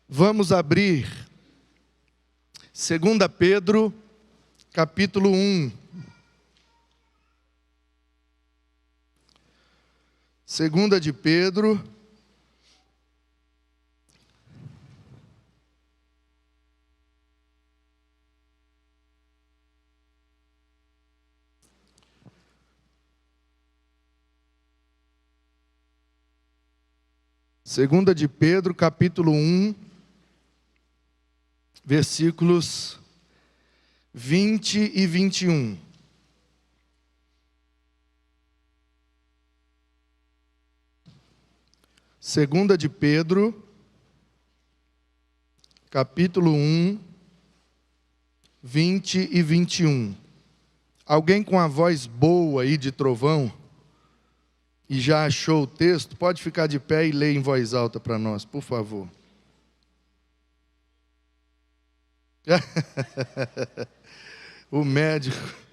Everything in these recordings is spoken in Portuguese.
Vamos abrir 2 Pedro, capítulo 1. 2 de Pedro, capítulo 1, versículos 20 e 21. Segunda de Pedro, capítulo 1, 20 e 21. Alguém com a voz boa aí de trovão e já achou o texto, pode ficar de pé e ler em voz alta para nós, por favor. O médico.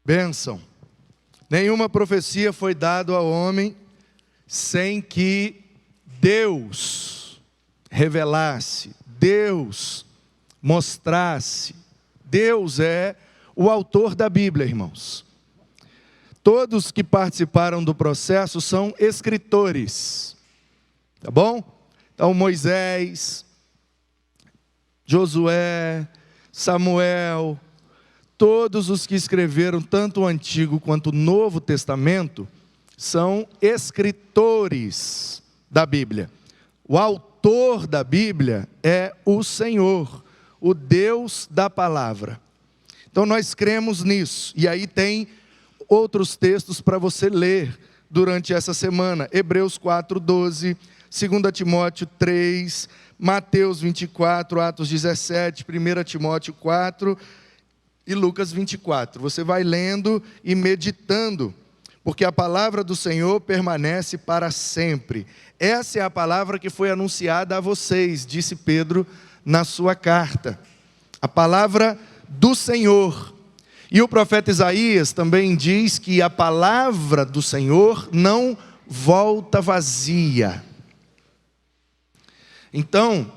Bênção. Nenhuma profecia foi dada ao homem sem que Deus revelasse, Deus mostrasse. Deus é o autor da Bíblia, irmãos. Todos que participaram do processo são escritores, tá bom? Então Moisés, Josué, Samuel, todos os que escreveram tanto o Antigo quanto o Novo Testamento são escritores da Bíblia. O autor da Bíblia é o Senhor, o Deus da palavra. Então nós cremos nisso. E aí tem outros textos para você ler durante essa semana. Hebreus 4:12, 2 Timóteo 3, Mateus 24, Atos 17, 1 Timóteo 4 e Lucas 24. Você vai lendo e meditando, porque a palavra do Senhor permanece para sempre. Essa é a palavra que foi anunciada a vocês, disse Pedro na sua carta. A palavra do Senhor. E o profeta Isaías também diz que a palavra do Senhor não volta vazia. Então,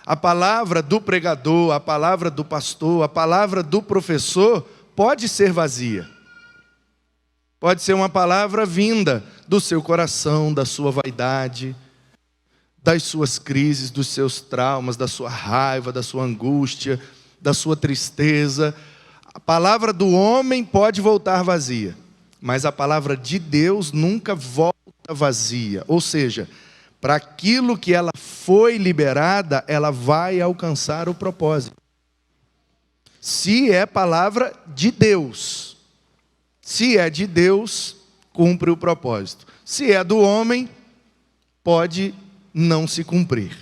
a palavra do pregador, a palavra do pastor, a palavra do professor pode ser vazia. Pode ser uma palavra vinda do seu coração, da sua vaidade, das suas crises, dos seus traumas, da sua raiva, da sua angústia, da sua tristeza. A palavra do homem pode voltar vazia, mas a palavra de Deus nunca volta vazia. Ou seja, para aquilo que ela foi liberada, ela vai alcançar o propósito. Se é palavra de Deus, se é de Deus, cumpre o propósito. Se é do homem, pode não se cumprir.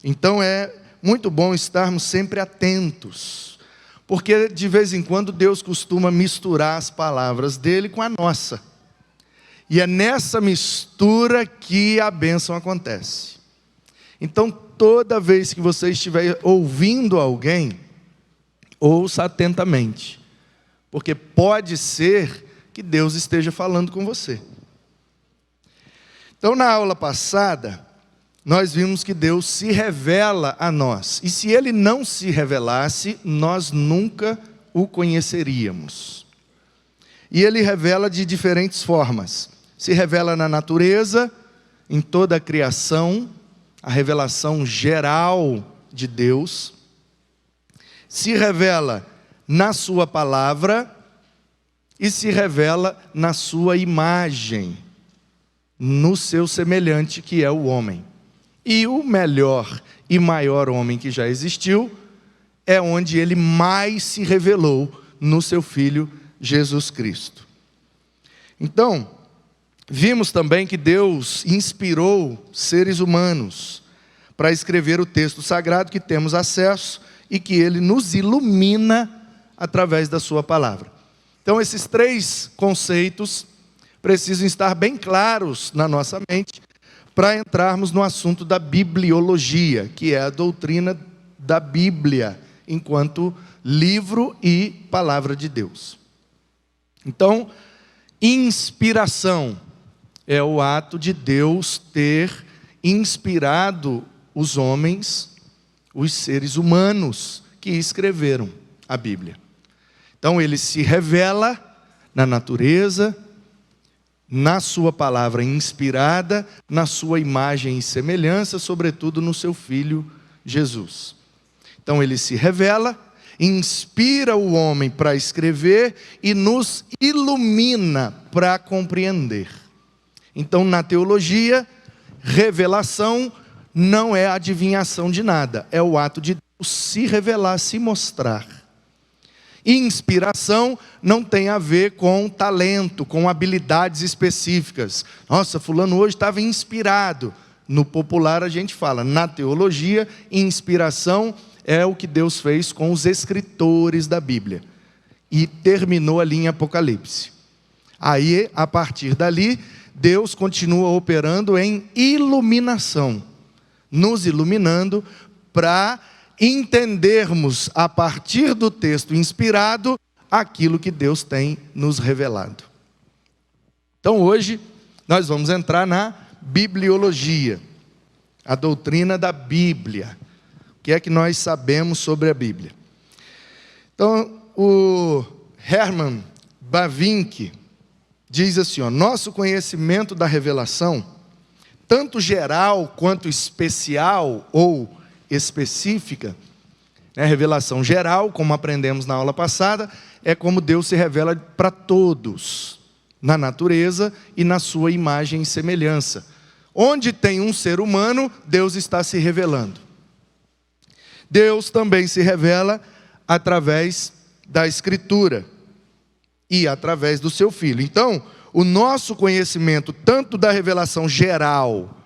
Então é muito bom estarmos sempre atentos, porque de vez em quando Deus costuma misturar as palavras dele com a nossa. E é nessa mistura que a bênção acontece. Então, toda vez que você estiver ouvindo alguém, ouça atentamente. Porque pode ser que Deus esteja falando com você. Então, na aula passada, nós vimos que Deus se revela a nós. E se Ele não se revelasse, nós nunca o conheceríamos. E Ele revela de diferentes formas. Se revela na natureza, em toda a criação, a revelação geral de Deus. Se revela na sua palavra e se revela na sua imagem, no seu semelhante que é o homem. E o melhor e maior homem que já existiu é onde ele mais se revelou no seu Filho Jesus Cristo. Então, vimos também que Deus inspirou seres humanos para escrever o texto sagrado que temos acesso e que Ele nos ilumina através da sua palavra. Então, esses três conceitos precisam estar bem claros na nossa mente para entrarmos no assunto da bibliologia, que é a doutrina da Bíblia, enquanto livro e palavra de Deus. Então, inspiração é o ato de Deus ter inspirado os homens, os seres humanos que escreveram a Bíblia. Então, ele se revela na natureza, na sua palavra inspirada, na sua imagem e semelhança, sobretudo no seu Filho Jesus. Então, ele se revela, inspira o homem para escrever e nos ilumina para compreender. Então, na teologia, revelação não é adivinhação de nada, é o ato de Deus se revelar, se mostrar. Inspiração não tem a ver com talento, com habilidades específicas. Nossa, fulano hoje estava inspirado. No popular a gente fala, na teologia, inspiração é o que Deus fez com os escritores da Bíblia. E terminou ali em Apocalipse. Aí, a partir dali, Deus continua operando em iluminação, nos iluminando para entendermos a partir do texto inspirado aquilo que Deus tem nos revelado. Então hoje nós vamos entrar na bibliologia, a doutrina da Bíblia. O que é que nós sabemos sobre a Bíblia? Então o Herman Bavinck diz assim, nosso conhecimento da revelação, tanto geral quanto especial ou específica, revelação geral, como aprendemos na aula passada, é como Deus se revela para todos, na natureza e na sua imagem e semelhança. Onde tem um ser humano, Deus está se revelando. Deus também se revela através da Escritura e através do seu Filho. Então, o nosso conhecimento, tanto da revelação geral,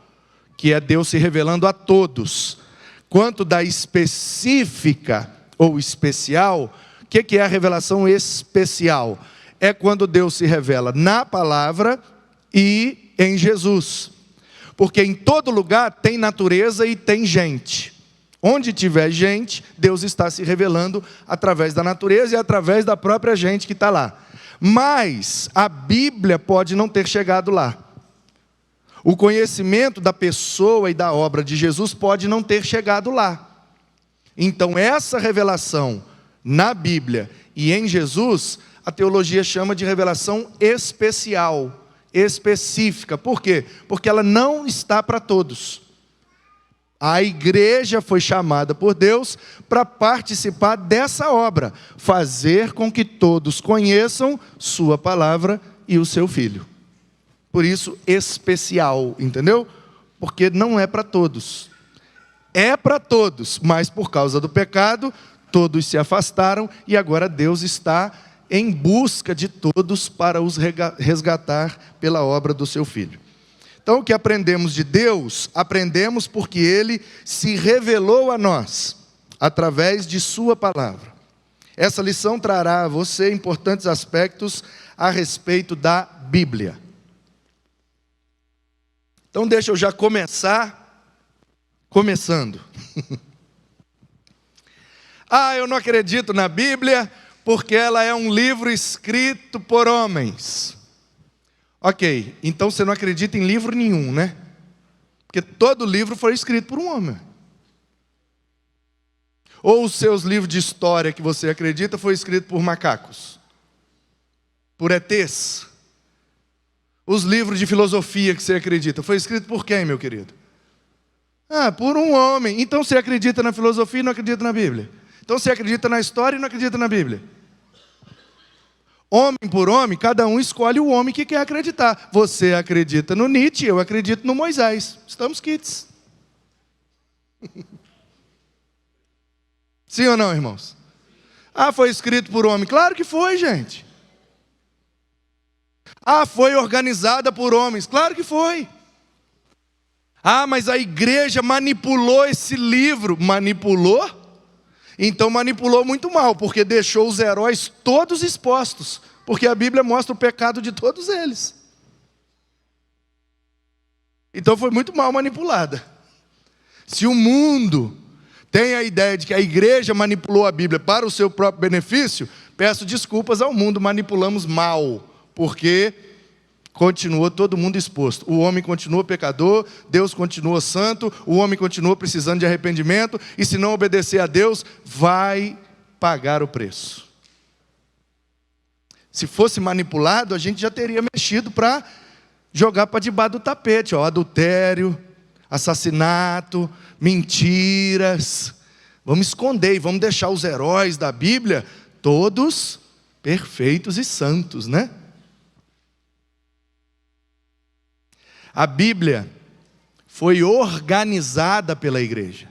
que é Deus se revelando a todos, quanto da específica ou especial. O que é a revelação especial? É quando Deus se revela na palavra e em Jesus. Porque em todo lugar tem natureza e tem gente. Onde tiver gente, Deus está se revelando através da natureza e através da própria gente que está lá. Mas a Bíblia pode não ter chegado lá. O conhecimento da pessoa e da obra de Jesus pode não ter chegado lá. Então, essa revelação na Bíblia e em Jesus, a teologia chama de revelação especial, específica. Por quê? Porque ela não está para todos. A igreja foi chamada por Deus para participar dessa obra, fazer com que todos conheçam sua palavra e o seu Filho. Por isso, especial, entendeu? Porque não é para todos. É para todos, mas por causa do pecado, todos se afastaram e agora Deus está em busca de todos para os resgatar pela obra do seu Filho. Então, o que aprendemos de Deus, aprendemos porque Ele se revelou a nós, através de sua palavra. Essa lição trará a você importantes aspectos a respeito da Bíblia. Então deixa eu já começando. Eu não acredito na Bíblia porque ela é um livro escrito por homens. Ok, então você não acredita em livro nenhum, né? Porque todo livro foi escrito por um homem. Ou os seus livros de história que você acredita foi escrito por macacos? Por ETs? Os livros de filosofia que você acredita, foi escrito por quem, meu querido? Por um homem. Então você acredita na filosofia e não acredita na Bíblia. Então você acredita na história e não acredita na Bíblia. Homem por homem, cada um escolhe o homem que quer acreditar. Você acredita no Nietzsche, eu acredito no Moisés. Estamos quites. Sim ou não, irmãos? Foi escrito por homem. Claro que foi, gente. Foi organizada por homens. Claro que foi. Mas a igreja manipulou esse livro. Manipulou? Então manipulou muito mal, porque deixou os heróis todos expostos, porque a Bíblia mostra o pecado de todos eles. Então foi muito mal manipulada. Se o mundo tem a ideia de que a igreja manipulou a Bíblia para o seu próprio benefício, peço desculpas ao mundo, manipulamos mal, porque continuou todo mundo exposto. O homem continua pecador, Deus continua santo, o homem continua precisando de arrependimento, e se não obedecer a Deus, vai pagar o preço. Se fosse manipulado, a gente já teria mexido para jogar para debaixo do tapete, adultério, assassinato, mentiras. Vamos esconder e vamos deixar os heróis da Bíblia todos perfeitos e santos, né? A Bíblia foi organizada pela igreja.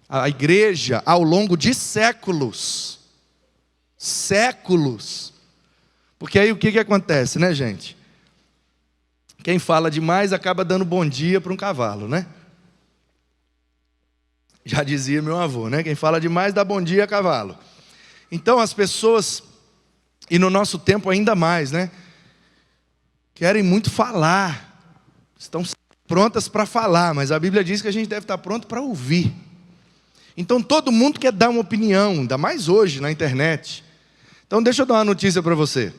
A igreja, ao longo de séculos, porque aí o que acontece, né, gente? Quem fala demais acaba dando bom dia para um cavalo, né? Já dizia meu avô, né? Quem fala demais dá bom dia a cavalo. Então as pessoas, e no nosso tempo ainda mais, né? Querem muito falar, estão prontas para falar, mas a Bíblia diz que a gente deve estar pronto para ouvir. Então todo mundo quer dar uma opinião, ainda mais hoje na internet. Então deixa eu dar uma notícia para você.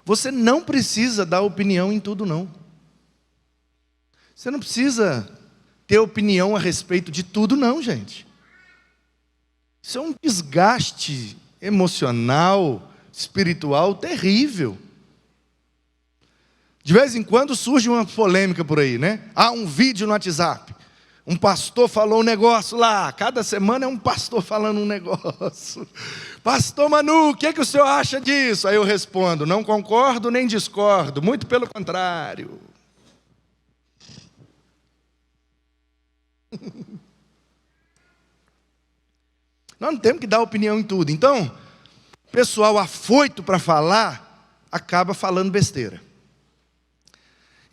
Você não precisa dar opinião em tudo, não. Você não precisa ter opinião a respeito de tudo, não, gente. Isso é um desgaste emocional, espiritual terrível. De vez em quando surge uma polêmica por aí, né? Um vídeo no WhatsApp. Um pastor falou um negócio lá. Cada semana é um pastor falando um negócio. Pastor Manu, o que o senhor acha disso? Aí eu respondo, não concordo nem discordo, muito pelo contrário. Nós não temos que dar opinião em tudo. Então, o pessoal afoito para falar, acaba falando besteira.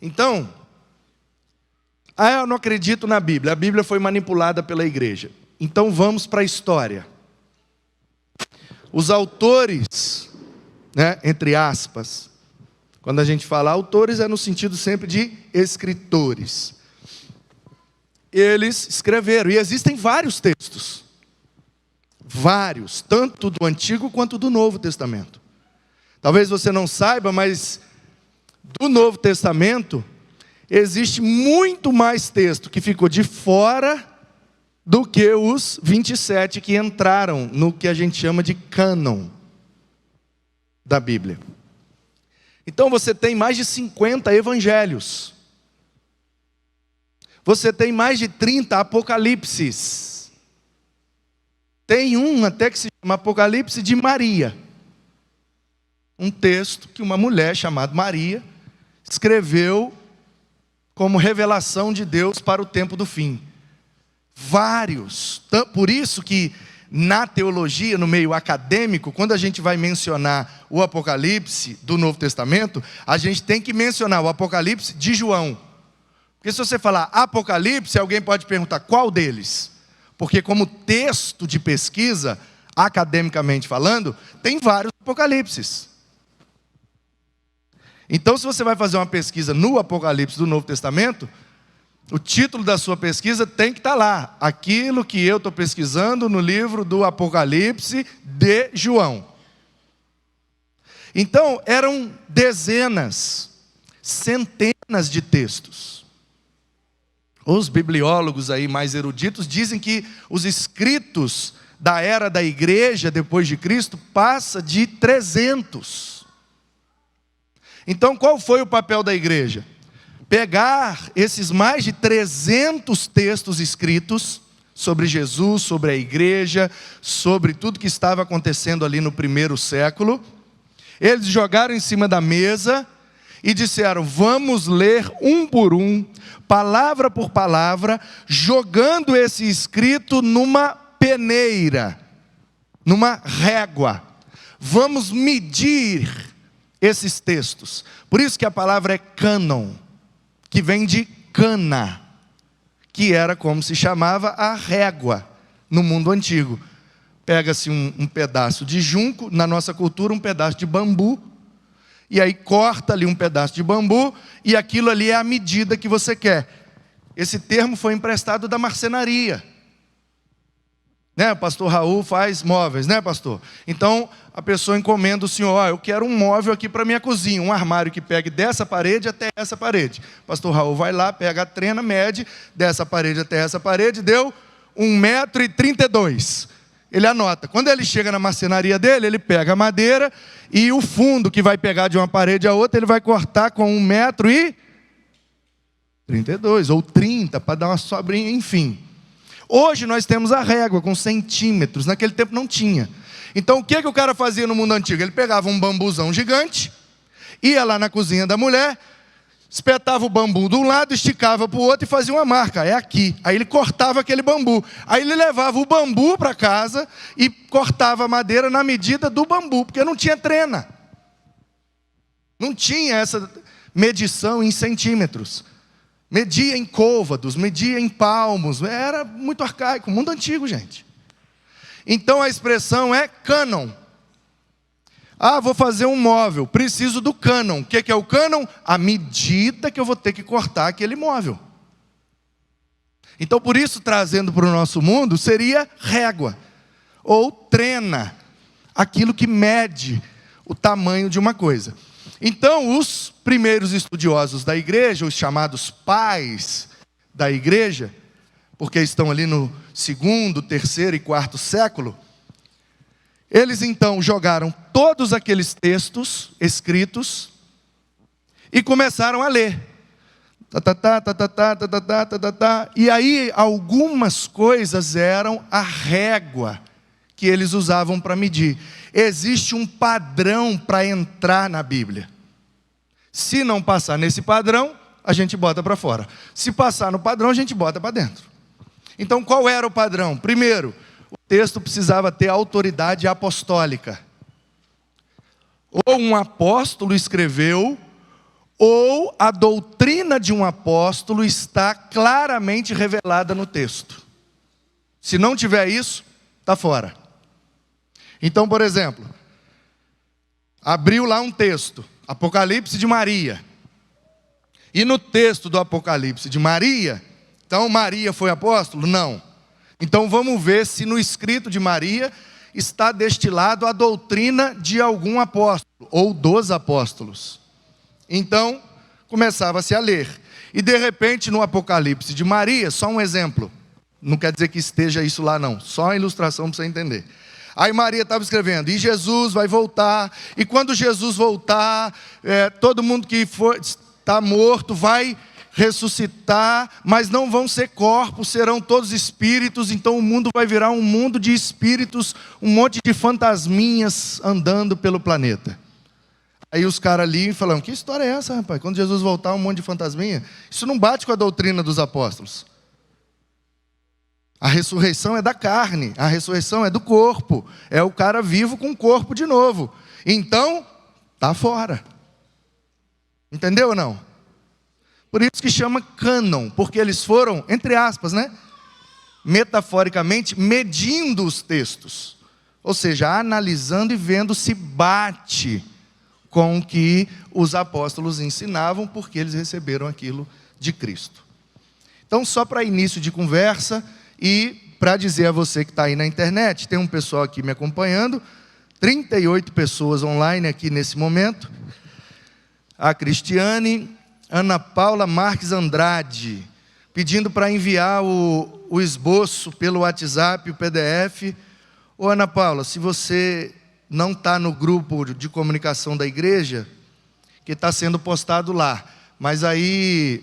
Então, eu não acredito na Bíblia. A Bíblia foi manipulada pela igreja. Então vamos para a história. Os autores, né, entre aspas, quando a gente fala autores é no sentido sempre de escritores. Eles escreveram, e existem vários textos. Vários, tanto do Antigo quanto do Novo Testamento. Talvez você não saiba, mas do Novo Testamento existe muito mais texto que ficou de fora do que os 27 que entraram no que a gente chama de cânon da Bíblia. Então você tem mais de 50 evangelhos. Você tem mais de 30 apocalipses. Tem um até que se chama Apocalipse de Maria. Um texto que uma mulher chamada Maria escreveu como revelação de Deus para o tempo do fim. Vários. Por isso que na teologia, no meio acadêmico, quando a gente vai mencionar o Apocalipse do Novo Testamento, a gente tem que mencionar o Apocalipse de João. Porque se você falar Apocalipse, alguém pode perguntar qual deles? Porque como texto de pesquisa, academicamente falando, tem vários Apocalipses. Então, se você vai fazer uma pesquisa no Apocalipse do Novo Testamento, o título da sua pesquisa tem que estar lá. Aquilo que eu estou pesquisando no livro do Apocalipse de João. Então, eram dezenas, centenas de textos. Os bibliólogos aí mais eruditos dizem que os escritos da era da igreja depois de Cristo passa de 300. Então, qual foi o papel da igreja? Pegar esses mais de 300 textos escritos sobre Jesus, sobre a igreja, sobre tudo que estava acontecendo ali no primeiro século. Eles jogaram em cima da mesa e disseram, vamos ler um por um, palavra por palavra, jogando esse escrito numa peneira, numa régua. Vamos medir esses textos. Por isso que a palavra é cânon, que vem de cana, que era como se chamava a régua no mundo antigo. Pega-se um pedaço de junco, na nossa cultura um pedaço de bambu, e aí corta ali um pedaço de bambu, e aquilo ali é a medida que você quer. Esse termo foi emprestado da marcenaria. Né? O pastor Raul faz móveis, né, pastor? Então, a pessoa encomenda o senhor, eu quero um móvel aqui para minha cozinha, um armário que pegue dessa parede até essa parede. O pastor Raul vai lá, pega a trena, mede, dessa parede até essa parede, deu 1,32 m. Ele anota. Quando ele chega na marcenaria dele, ele pega a madeira e o fundo que vai pegar de uma parede a outra, ele vai cortar com 1,32 m ou 30 para dar uma sobrinha, enfim. Hoje nós temos a régua com centímetros, naquele tempo não tinha. Então o que o cara fazia no mundo antigo? Ele pegava um bambuzão gigante, ia lá na cozinha da mulher, espetava o bambu de um lado, esticava para o outro e fazia uma marca, é aqui. Aí ele cortava aquele bambu. Aí ele levava o bambu para casa e cortava a madeira na medida do bambu, porque não tinha trena. Não tinha essa medição em centímetros. Media em côvados, media em palmos. Era muito arcaico, mundo antigo, gente. Então a expressão é cânon. Vou fazer um móvel, preciso do cânon. O que é o cânon? A medida que eu vou ter que cortar aquele móvel. Então, por isso, trazendo para o nosso mundo, seria régua, ou trena, aquilo que mede o tamanho de uma coisa. Então, os primeiros estudiosos da igreja, os chamados pais da igreja, porque estão ali no 2º, 3º e 4º século, eles então jogaram todos aqueles textos escritos e começaram a ler. E aí algumas coisas eram a régua que eles usavam para medir. Existe um padrão para entrar na Bíblia. Se não passar nesse padrão, a gente bota para fora. Se passar no padrão, a gente bota para dentro. Então qual era o padrão? Primeiro, o texto precisava ter autoridade apostólica. Ou um apóstolo escreveu, ou a doutrina de um apóstolo está claramente revelada no texto. Se não tiver isso, está fora. Então, por exemplo, abriu lá um texto, Apocalipse de Maria. E no texto do Apocalipse de Maria, então Maria foi apóstolo? Não. Então vamos ver se no escrito de Maria está destilado a doutrina de algum apóstolo, ou dos apóstolos. Então, começava-se a ler. E de repente, no Apocalipse de Maria, só um exemplo. Não quer dizer que esteja isso lá não, só a ilustração para você entender. Aí Maria estava escrevendo, e Jesus vai voltar, e quando Jesus voltar, todo mundo que está morto vai ressuscitar, mas não vão ser corpos, serão todos espíritos, então o mundo vai virar um mundo de espíritos, um monte de fantasminhas andando pelo planeta. Aí os caras ali falam, que história é essa, rapaz? Quando Jesus voltar, um monte de fantasminha? Isso não bate com a doutrina dos apóstolos. A ressurreição é da carne, a ressurreição é do corpo, é o cara vivo com o corpo de novo. Então, está fora. Entendeu ou não? Por isso que chama cânon, porque eles foram, entre aspas, metaforicamente, medindo os textos. Ou seja, analisando e vendo se bate com o que os apóstolos ensinavam, porque eles receberam aquilo de Cristo. Então, só para início de conversa e para dizer a você que está aí na internet, tem um pessoal aqui me acompanhando, 38 pessoas online aqui nesse momento. A Cristiane, Ana Paula Marques Andrade, pedindo para enviar o esboço pelo WhatsApp, o PDF. Ô Ana Paula, se você não está no grupo de comunicação da igreja, que está sendo postado lá, mas aí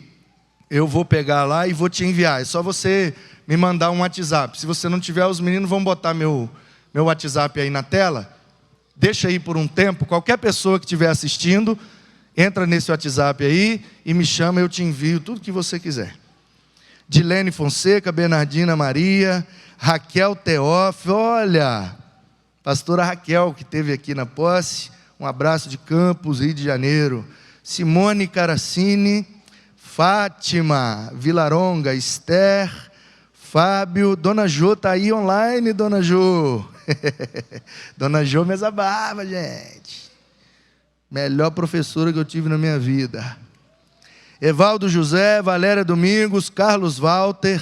eu vou pegar lá e vou te enviar. É só você me mandar um WhatsApp. Se você não tiver, os meninos vão botar meu WhatsApp aí na tela. Deixa aí por um tempo. Qualquer pessoa que estiver assistindo, entra nesse WhatsApp aí e me chama, eu te envio tudo que você quiser. Dilene Fonseca, Bernardina Maria, Raquel Teófilo, olha, pastora Raquel, que esteve aqui na posse, um abraço de Campos, Rio de Janeiro. Simone Caracini, Fátima Vilaronga, Esther, Fábio, Dona Jô está aí online, Dona Jô. Dona Jô mesa barba, gente. Melhor professora que eu tive na minha vida. Evaldo José, Valéria Domingos, Carlos Walter,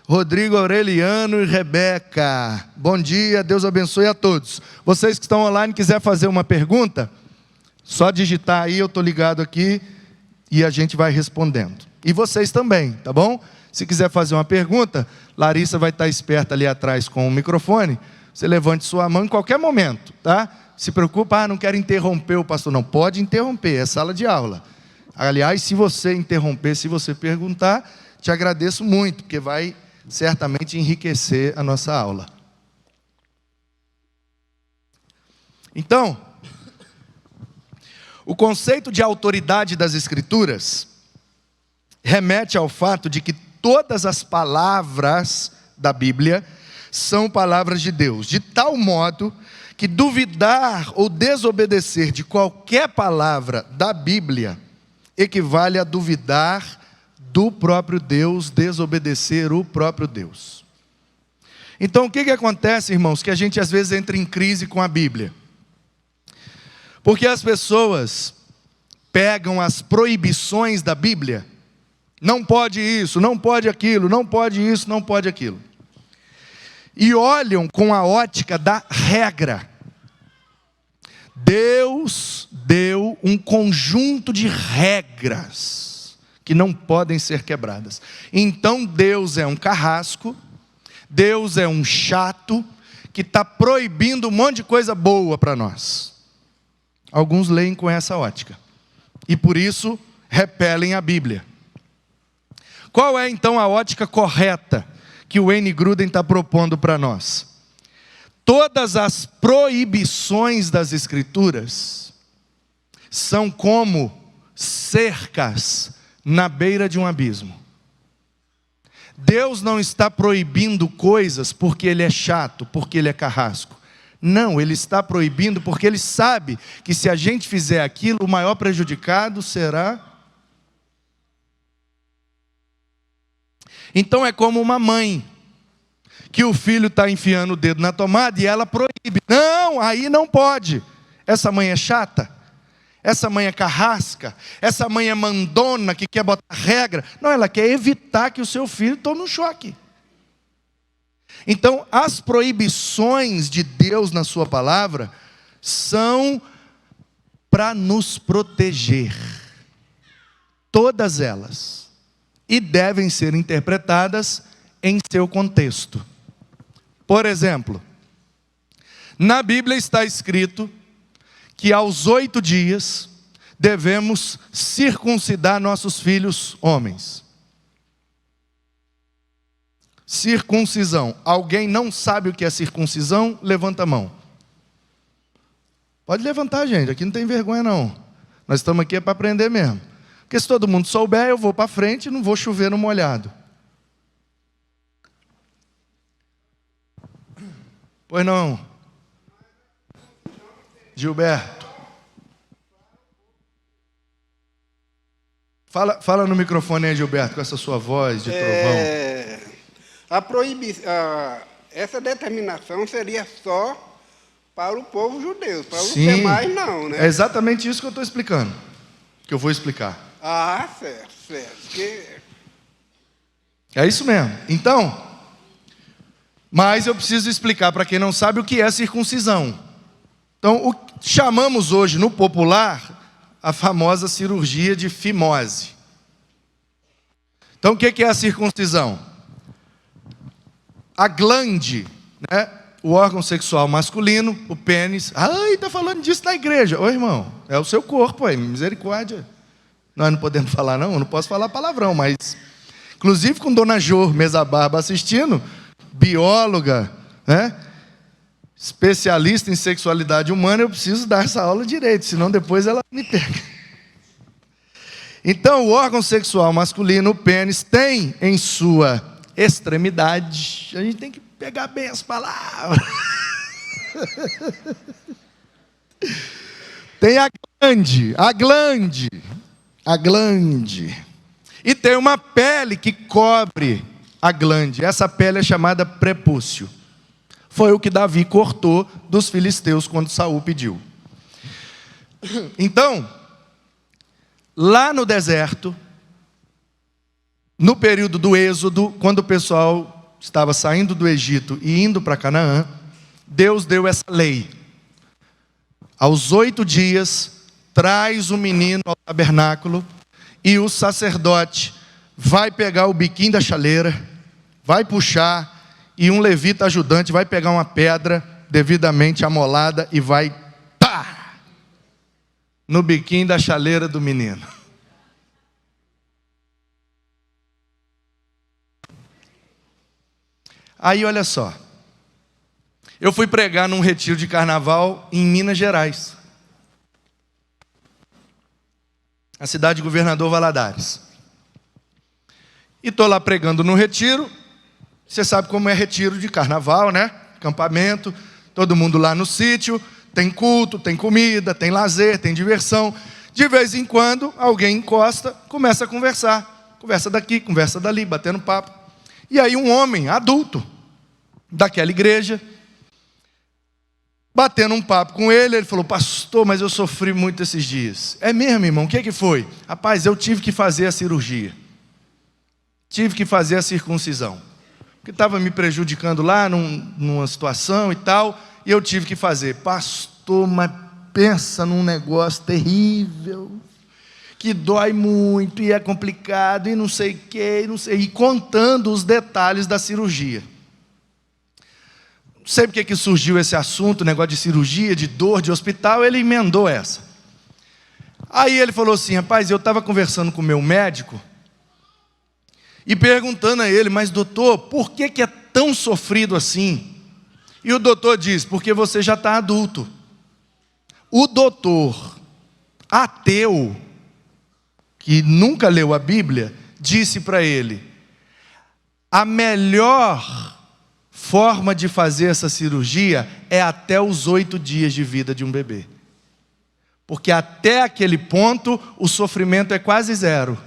Rodrigo Aureliano e Rebeca. Bom dia, Deus abençoe a todos. Vocês que estão online, quiser fazer uma pergunta, só digitar aí, eu estou ligado aqui e a gente vai respondendo. E vocês também, tá bom? Se quiser fazer uma pergunta, Larissa vai estar esperta ali atrás com o microfone. Você levante sua mão em qualquer momento, tá? Se preocupa, não quero interromper o pastor. Não, pode interromper, é sala de aula. Aliás, se você interromper, se você perguntar, te agradeço muito, porque vai certamente enriquecer a nossa aula. Então, o conceito de autoridade das Escrituras remete ao fato de que todas as palavras da Bíblia são palavras de Deus, de tal modo que duvidar ou desobedecer de qualquer palavra da Bíblia equivale a duvidar do próprio Deus, desobedecer o próprio Deus. Então o que acontece, irmãos? Que a gente às vezes entra em crise com a Bíblia. Porque as pessoas pegam as proibições da Bíblia, não pode isso, não pode aquilo, não pode isso, não pode aquilo, e olham com a ótica da regra. Deus deu um conjunto de regras que não podem ser quebradas. Então Deus é um carrasco, Deus é um chato, que está proibindo um monte de coisa boa para nós. Alguns leem com essa ótica, e por isso repelem a Bíblia. Qual é então a ótica correta que o Wayne Grudem está propondo para nós? Todas as proibições das Escrituras são como cercas na beira de um abismo. Deus não está proibindo coisas porque Ele é chato, porque Ele é carrasco. Não, Ele está proibindo porque Ele sabe que se a gente fizer aquilo, o maior prejudicado será. Então é como uma mãe, que o filho está enfiando o dedo na tomada e ela proíbe. Não, aí não pode. Essa mãe é chata, essa mãe é carrasca, essa mãe é mandona que quer botar regra. Não, ela quer evitar que o seu filho tome um choque. Então, as proibições de Deus na sua palavra são para nos proteger. Todas elas. E devem ser interpretadas em seu contexto. Por exemplo, na Bíblia está escrito que aos 8 dias devemos circuncidar nossos filhos homens. Circuncisão. Alguém não sabe o que é circuncisão? Levanta a mão. Pode levantar, gente, aqui não tem vergonha não. Nós estamos aqui para aprender mesmo. Porque se todo mundo souber, eu vou para frente e não vou chover no molhado. Pois não, Gilberto. Fala no microfone aí, Gilberto, com essa sua voz de trovão. Essa determinação seria só para o povo judeu, para os demais não, né? É exatamente isso que eu estou explicando, que eu vou explicar. Ah, certo. É isso mesmo. Então, mas eu preciso explicar para quem não sabe o que é circuncisão. Então, chamamos hoje no popular a famosa cirurgia de fimose. Então, o que é a circuncisão? A glande, né? O órgão sexual masculino, o pênis. Ai, está falando disso na igreja. Ô irmão, é o seu corpo aí, misericórdia. Nós não podemos falar não, eu não posso falar palavrão, mas... Inclusive com Dona Jô, mesa barba assistindo, bióloga, né? Especialista em sexualidade humana, eu preciso dar essa aula direito, senão depois ela me pega. Então, o órgão sexual masculino, o pênis, tem em sua extremidade, a gente tem que pegar bem as palavras. Tem a glande. E tem uma pele que cobre a glande. Essa pele é chamada prepúcio. Foi o que Davi cortou dos filisteus quando Saul pediu. Então, lá no deserto, no período do Êxodo, quando o pessoal estava saindo do Egito e indo para Canaã, Deus deu essa lei. Aos 8 dias, traz o menino ao tabernáculo e o sacerdote vai pegar o biquinho da chaleira, vai puxar, e um levita ajudante vai pegar uma pedra devidamente amolada e vai pá no biquinho da chaleira do menino. Aí olha só, eu fui pregar num retiro de carnaval em Minas Gerais, a cidade de Governador Valadares. E estou lá pregando no retiro. Você sabe como é retiro de carnaval, né? Acampamento, todo mundo lá no sítio, tem culto, tem comida, tem lazer, tem diversão. De vez em quando, alguém encosta, começa a conversar. Conversa daqui, conversa dali, batendo papo. E aí um homem adulto, daquela igreja, batendo um papo com ele, ele falou: pastor, mas eu sofri muito esses dias. É mesmo, irmão? O que foi? Rapaz, eu tive que fazer a cirurgia. Tive que fazer a circuncisão. Porque estava me prejudicando lá numa situação e tal, e eu tive que fazer. Pastor, mas pensa num negócio terrível, que dói muito, e é complicado, e não sei o quê, e contando os detalhes da cirurgia. Não sei porque que surgiu esse assunto, negócio de cirurgia, de dor, de hospital, ele emendou essa. Aí ele falou assim: rapaz, eu estava conversando com o meu médico, e perguntando a ele: mas doutor, por que é tão sofrido assim? E o doutor diz: porque você já está adulto. O doutor ateu, que nunca leu a Bíblia, disse para ele: a melhor forma de fazer essa cirurgia é até os 8 dias de vida de um bebê. Porque até aquele ponto o sofrimento é quase zero.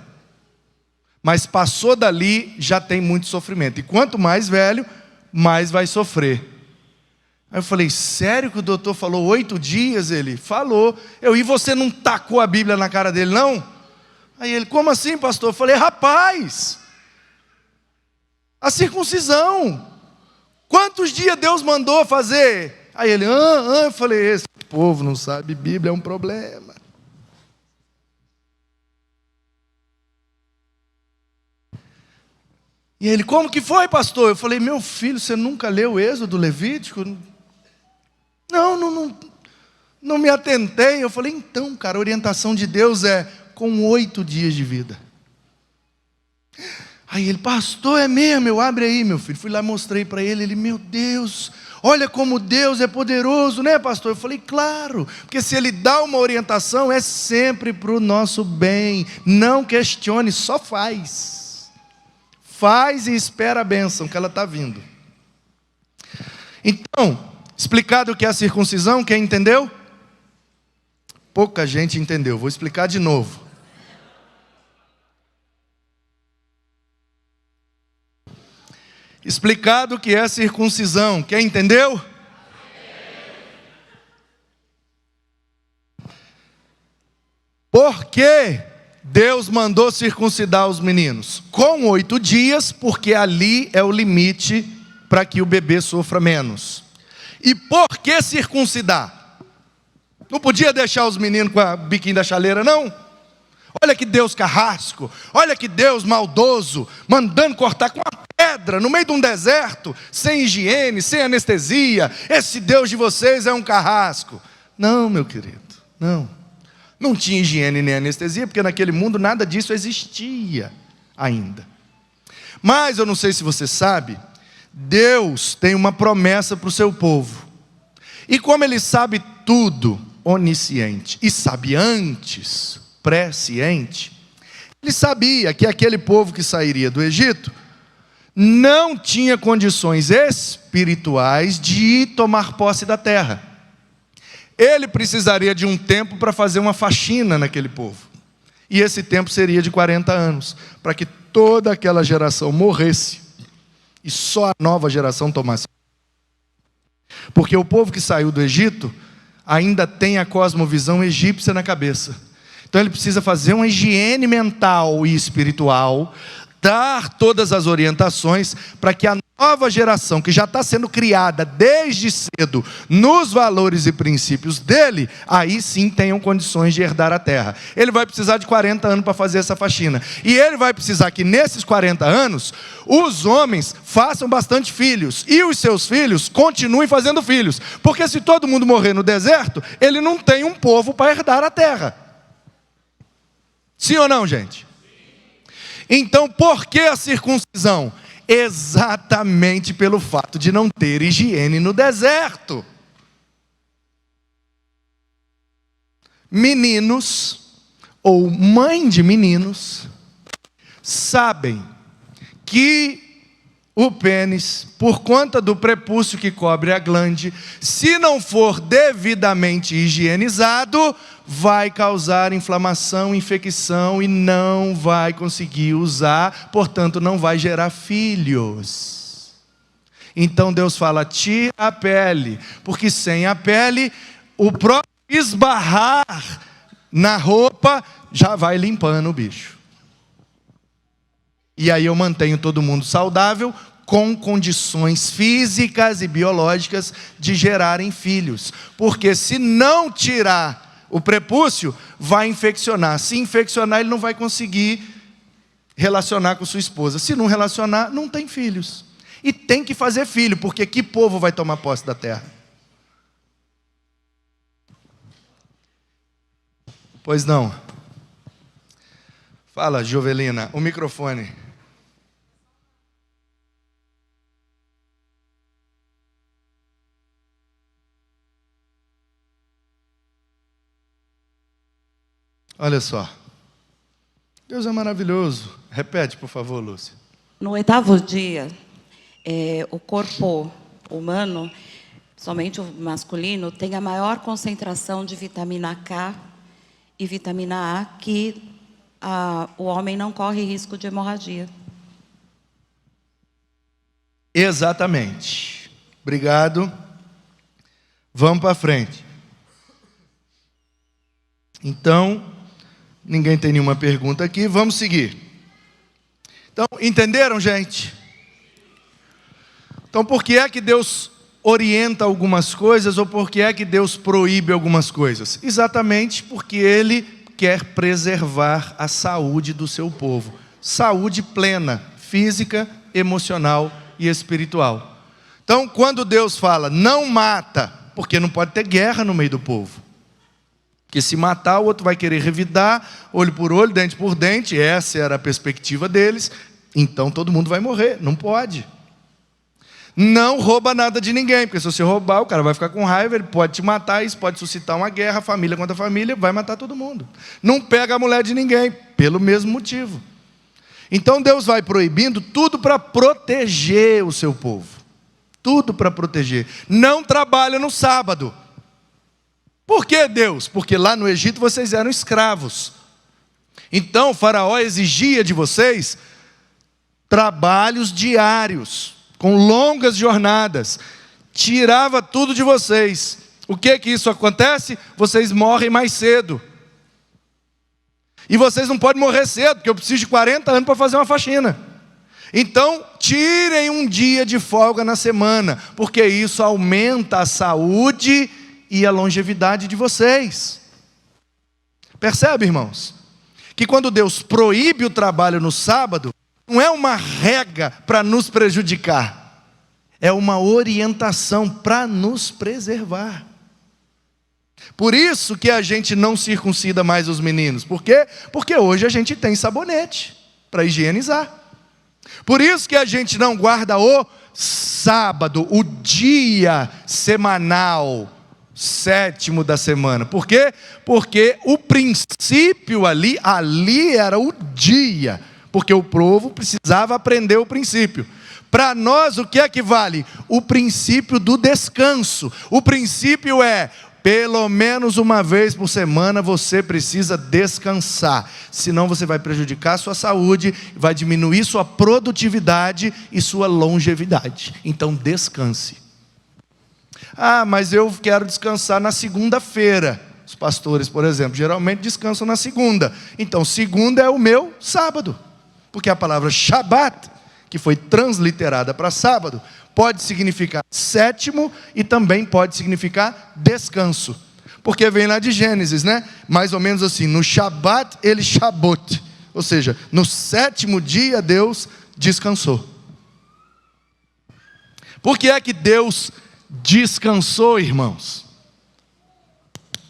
Mas passou dali, já tem muito sofrimento. E quanto mais velho, mais vai sofrer. Aí eu falei: sério que o doutor falou 8 dias? Ele falou. E você não tacou a Bíblia na cara dele, não? Aí ele: como assim, pastor? Eu falei: rapaz, a circuncisão, quantos dias Deus mandou fazer? Aí ele: eu falei: esse povo não sabe Bíblia, é um problema. E ele: como que foi, pastor? Eu falei: meu filho, você nunca leu o Êxodo, Levítico? Não me atentei. Eu falei: então, cara, a orientação de Deus é com 8 dias de vida. Aí ele: pastor, é mesmo? Eu: abre aí, meu filho. Fui lá, mostrei para ele. Ele: meu Deus, olha como Deus é poderoso, né, pastor? Eu falei: claro, porque se ele dá uma orientação, é sempre para o nosso bem. Não questione, só faz. Faz e espera a bênção, que ela está vindo. Então, explicado o que é a circuncisão, quem entendeu? Pouca gente entendeu, vou explicar de novo. Explicado o que é a circuncisão, quem entendeu? Por que Deus mandou circuncidar os meninos? Com 8 dias, porque ali é o limite para que o bebê sofra menos. E por que circuncidar? Não podia deixar os meninos com a biquinho da chaleira, não? Olha que Deus carrasco, olha que Deus maldoso, mandando cortar com uma pedra no meio de um deserto, sem higiene, sem anestesia. Esse Deus de vocês é um carrasco. Não, meu querido, não. Não tinha higiene nem anestesia, porque naquele mundo nada disso existia ainda. Mas eu não sei se você sabe, Deus tem uma promessa para o seu povo. E como Ele sabe tudo, onisciente, e sabe antes, presciente, Ele sabia que aquele povo que sairia do Egito não tinha condições espirituais de tomar posse da terra. Ele precisaria de um tempo para fazer uma faxina naquele povo. E esse tempo seria de 40 anos, para que toda aquela geração morresse E só a nova geração tomasse. Porque o povo que saiu do Egito ainda tem a cosmovisão egípcia na cabeça. Então ele precisa fazer uma higiene mental e espiritual, dar todas as orientações para que a nova geração, que já está sendo criada desde cedo nos valores e princípios dele, aí sim tenham condições de herdar a terra. Ele vai precisar de 40 anos para fazer essa faxina. E ele vai precisar que nesses 40 anos, os homens façam bastante filhos. E os seus filhos continuem fazendo filhos. Porque se todo mundo morrer no deserto, ele não tem um povo para herdar a terra. Sim ou não, gente? Então, por que a circuncisão? Exatamente pelo fato de não ter higiene no deserto. Meninos, ou mãe de meninos, sabem que o pênis, por conta do prepúcio que cobre a glande, se não for devidamente higienizado, vai causar inflamação, infecção e não vai conseguir usar, portanto não vai gerar filhos. Então Deus fala, tira a pele, porque sem a pele, o próprio esbarrar na roupa já vai limpando o bicho. E aí eu mantenho todo mundo saudável, com condições físicas e biológicas de gerarem filhos. Porque se não tirar o prepúcio, vai infeccionar. Se infeccionar, ele não vai conseguir relacionar com sua esposa. Se não relacionar, não tem filhos. E tem que fazer filho, porque que povo vai tomar posse da terra? Pois não. Fala, Jovelina, o microfone. Olha só. Deus é maravilhoso. Repete, por favor, Lúcia. No 8º dia, o corpo humano, somente o masculino, tem a maior concentração de vitamina K e vitamina A, que o homem não corre risco de hemorragia. Exatamente. Obrigado. Vamos para frente. Então, ninguém tem nenhuma pergunta aqui, vamos seguir. Então, entenderam, gente? Então, por que é que Deus orienta algumas coisas ou por que é que Deus proíbe algumas coisas? Exatamente porque Ele quer preservar a saúde do seu povo. Saúde plena, física, emocional e espiritual. Então, quando Deus fala, não mata, porque não pode ter guerra no meio do povo. Porque se matar, o outro vai querer revidar, olho por olho, dente por dente, essa era a perspectiva deles, então todo mundo vai morrer, não pode. Não rouba nada de ninguém, porque se você roubar, o cara vai ficar com raiva, ele pode te matar, isso pode suscitar uma guerra, família contra família, vai matar todo mundo. Não pega a mulher de ninguém, pelo mesmo motivo. Então Deus vai proibindo tudo para proteger o seu povo. Tudo para proteger. Não trabalha no sábado. Por que Deus? Porque lá no Egito vocês eram escravos. Então o faraó exigia de vocês trabalhos diários, com longas jornadas. Tirava tudo de vocês. O que isso acontece? Vocês morrem mais cedo. E vocês não podem morrer cedo, porque eu preciso de 40 anos para fazer uma faxina. Então, tirem um dia de folga na semana, porque isso aumenta a saúde e a longevidade de vocês. Percebe, irmãos? Que quando Deus proíbe o trabalho no sábado, não é uma regra para nos prejudicar. É uma orientação para nos preservar. Por isso que a gente não circuncida mais os meninos. Por quê? Porque hoje a gente tem sabonete para higienizar. Por isso que a gente não guarda o sábado, o dia semanal, 7º da semana. Por quê? Porque o princípio ali era o dia. Porque o povo precisava aprender o princípio. Para nós, o que é que vale? O princípio do descanso. O princípio é Pelo menos uma vez por semana você precisa descansar. Senão você vai prejudicar a sua saúde, vai diminuir sua produtividade e sua longevidade. Então descanse. Ah, mas eu quero descansar na segunda-feira. Os pastores, por exemplo, geralmente descansam na segunda. Então segunda é o meu sábado. Porque a palavra Shabat, que foi transliterada para sábado, pode significar sétimo e também pode significar descanso. Porque vem lá de Gênesis, né? Mais ou menos assim, no Shabat ele Shabot. Ou seja, no sétimo dia Deus descansou. Por que é que Deus descansou, irmãos?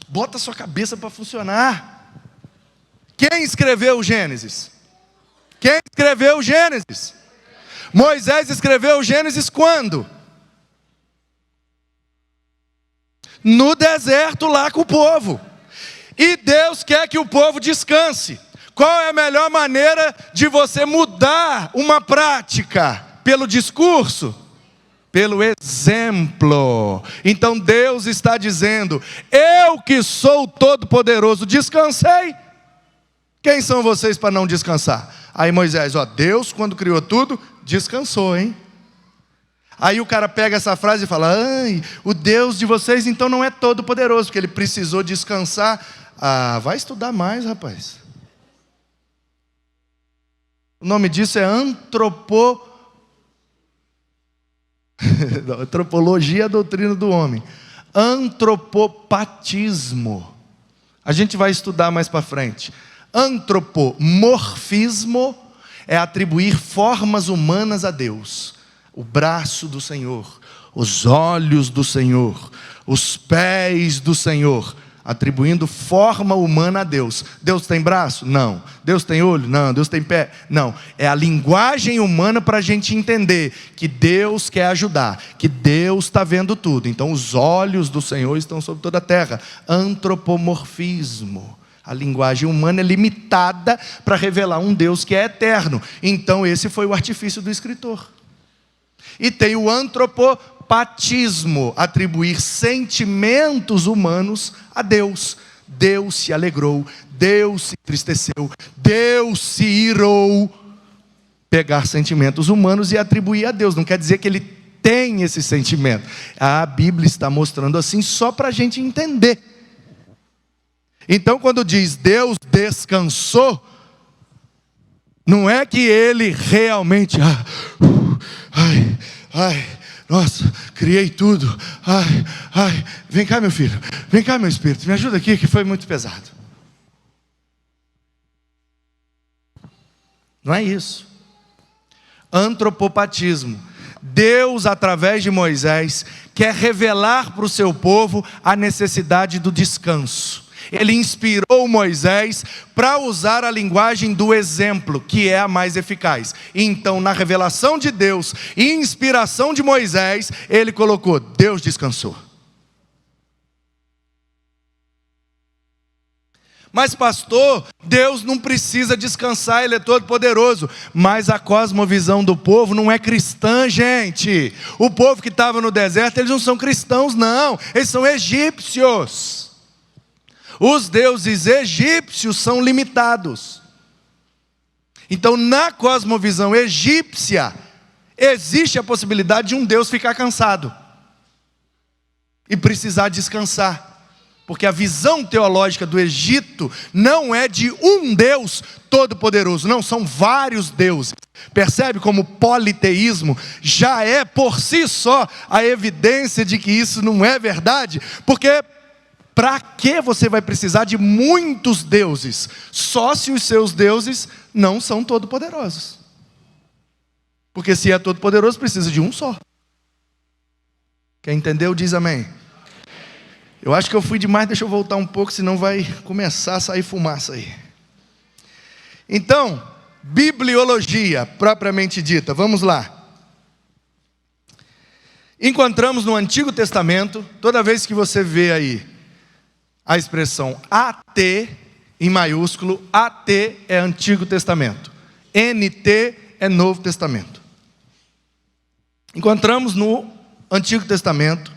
Bota a sua cabeça para funcionar. Quem escreveu o Gênesis? Quem escreveu o Gênesis? Moisés escreveu o Gênesis quando? No deserto lá com o povo. E Deus quer que o povo descanse. Qual é a melhor maneira de você mudar uma prática? Pelo discurso? Pelo exemplo. Então Deus está dizendo: eu que sou o Todo-Poderoso, descansei. Quem são vocês para não descansar? Aí Moisés, Deus quando criou tudo, descansou, hein? Aí o cara pega essa frase e fala: ai, o Deus de vocês então não é todo poderoso, porque ele precisou descansar. Ah, vai estudar mais, rapaz. O nome disso é antropologia, a doutrina do homem. Antropopatismo. A gente vai estudar mais para frente. Antropomorfismo é atribuir formas humanas a Deus. O braço do Senhor, os olhos do Senhor, os pés do Senhor, atribuindo forma humana a Deus. Deus tem braço? Não. Deus tem olho? Não. Deus tem pé? Não. É a linguagem humana para a gente entender que Deus quer ajudar, que Deus está vendo tudo. Então os olhos do Senhor estão sobre toda a terra. Antropomorfismo. A linguagem humana é limitada para revelar um Deus que é eterno. Então esse foi o artifício do escritor. E tem o antropopatismo, atribuir sentimentos humanos a Deus. Deus se alegrou, Deus se entristeceu, Deus se irou. Pegar sentimentos humanos e atribuir a Deus. Não quer dizer que ele tem esse sentimento. A Bíblia está mostrando assim só para a gente entender. Então quando diz Deus descansou, não é que ele realmente, nossa, criei tudo, vem cá meu filho, vem cá meu espírito, me ajuda aqui que foi muito pesado. Não é isso. Antropopatismo. Deus, através de Moisés, quer revelar para o seu povo a necessidade do descanso. Ele inspirou Moisés para usar a linguagem do exemplo, que é a mais eficaz. Então, na revelação de Deus e inspiração de Moisés, ele colocou: Deus descansou. Mas pastor, Deus não precisa descansar, Ele é todo poderoso. Mas a cosmovisão do povo não é cristã, gente. O povo que estava no deserto, eles não são cristãos não, eles são egípcios. Os deuses egípcios são limitados. Então na cosmovisão egípcia, existe a possibilidade de um Deus ficar cansado e precisar descansar. Porque a visão teológica do Egito não é de um Deus todo-poderoso, não, são vários deuses. Percebe como o politeísmo já é por si só a evidência de que isso não é verdade? Porque para que você vai precisar de muitos deuses, só se os seus deuses não são todo-poderosos? Porque se é todo-poderoso, precisa de um só. Quem entendeu, diz amém. Eu acho que eu fui demais, deixa eu voltar um pouco, senão vai começar a sair fumaça aí. Então, bibliologia propriamente dita, vamos lá. Encontramos no Antigo Testamento, toda vez que você vê aí a expressão AT em maiúsculo, AT é Antigo Testamento, NT é Novo Testamento. Encontramos no Antigo Testamento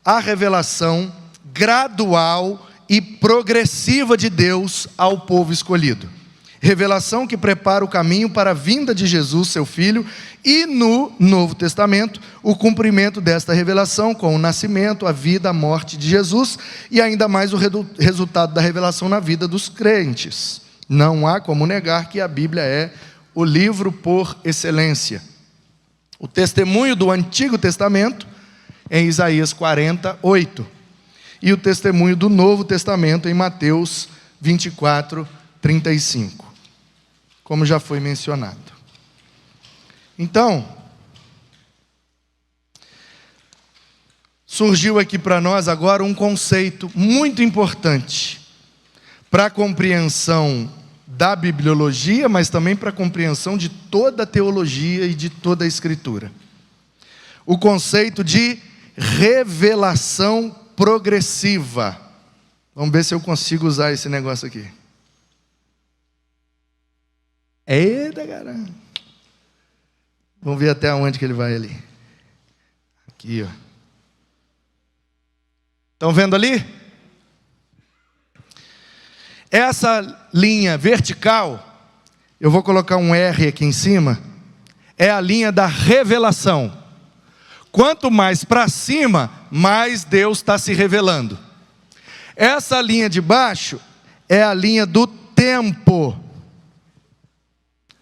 a revelação gradual e progressiva de Deus ao povo escolhido. Revelação que prepara o caminho para a vinda de Jesus, seu Filho, e no Novo Testamento, o cumprimento desta revelação com o nascimento, a vida, a morte de Jesus, e ainda mais o resultado da revelação na vida dos crentes. Não há como negar que a Bíblia é o livro por excelência. O testemunho do Antigo Testamento em Isaías 48, e o testemunho do Novo Testamento em Mateus 24, 35, como já foi mencionado. Então, surgiu aqui para nós agora um conceito muito importante para a compreensão da bibliologia, mas também para a compreensão de toda a teologia e de toda a Escritura. O conceito de revelação progressiva. Vamos ver se eu consigo usar esse negócio aqui. Eita, caramba. Vamos ver até onde que ele vai ali. Aqui, ó. Estão vendo ali? Essa linha vertical, eu vou colocar um R aqui em cima, é a linha da revelação. Quanto mais para cima, mais Deus está se revelando. Essa linha de baixo é a linha do tempo.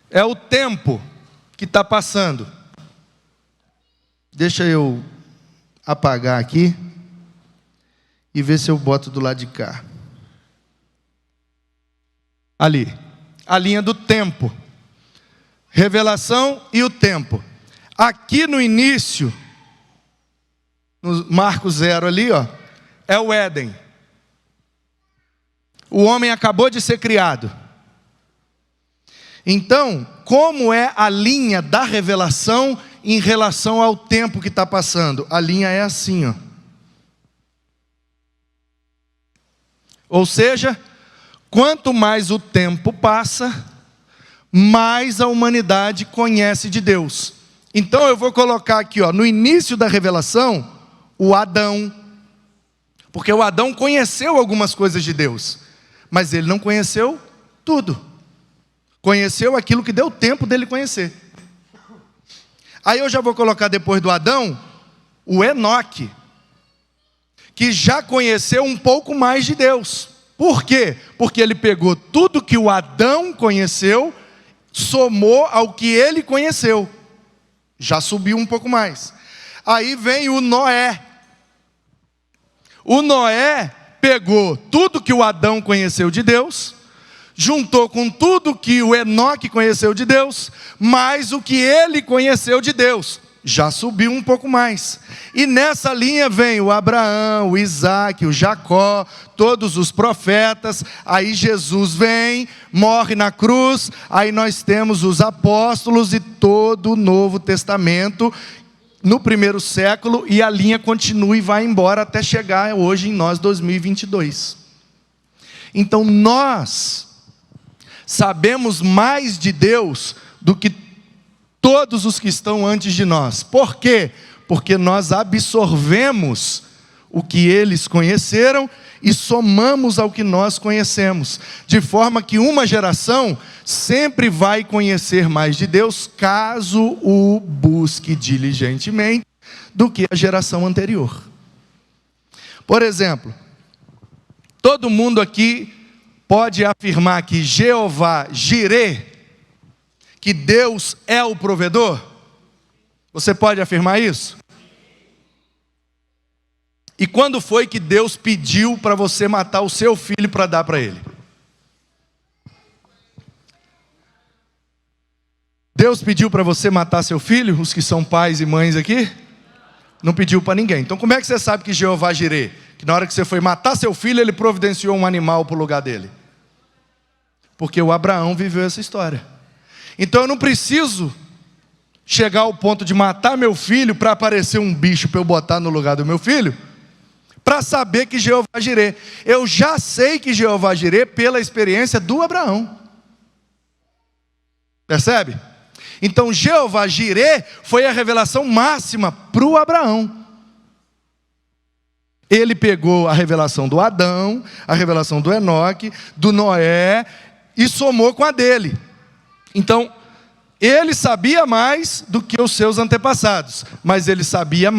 É o tempo que está passando. Deixa eu apagar aqui e ver se eu boto do lado de cá. Ali, a linha do tempo. Revelação e o tempo. Aqui no início, no Marcos 0 ali, ó, é o Éden. O homem acabou de ser criado. Então, como é a linha da revelação em relação ao tempo que está passando? A linha é assim, ó. Ou seja, quanto mais o tempo passa, mais a humanidade conhece de Deus. Então eu vou colocar aqui, ó, no início da revelação, o Adão. Porque o Adão conheceu algumas coisas de Deus, mas ele não conheceu tudo. Conheceu aquilo que deu tempo dele conhecer. Aí eu já vou colocar depois do Adão, o Enoque, que já conheceu um pouco mais de Deus. Por quê? Porque ele pegou tudo que o Adão conheceu, somou ao que ele conheceu. Já subiu um pouco mais. Aí vem o Noé. O Noé pegou tudo que o Adão conheceu de Deus, juntou com tudo que o Enoque conheceu de Deus, mais o que ele conheceu de Deus. Já subiu um pouco mais. E nessa linha vem o Abraão, o Isaac, o Jacó, todos os profetas. Aí Jesus vem, morre na cruz. Aí nós temos os apóstolos e todo o Novo Testamento no primeiro século. E a linha continua e vai embora até chegar hoje em nós, 2022. Então nós sabemos mais de Deus do que todos os que estão antes de nós. Por quê? Porque nós absorvemos o que eles conheceram e somamos ao que nós conhecemos. De forma que uma geração sempre vai conhecer mais de Deus, caso o busque diligentemente, do que a geração anterior. Por exemplo, todo mundo aqui pode afirmar que Jeová Jireh, que Deus é o provedor? Você pode afirmar isso? E quando foi que Deus pediu para você matar o seu filho para dar para ele? Deus pediu para você matar seu filho? Os que são pais e mães aqui? Não pediu para ninguém. Então como é que você sabe que Jeová Jireh, que na hora que você foi matar seu filho, ele providenciou um animal para o lugar dele? Porque o Abraão viveu essa história. Então eu não preciso chegar ao ponto de matar meu filho para aparecer um bicho para eu botar no lugar do meu filho, para saber que Jeová Jireh. Eu já sei que Jeová Jireh pela experiência do Abraão. Percebe? Então Jeová Jireh foi a revelação máxima para o Abraão. Ele pegou a revelação do Adão, a revelação do Enoque, do Noé, e somou com a dele. Então, ele sabia mais do que os seus antepassados, mas ele sabia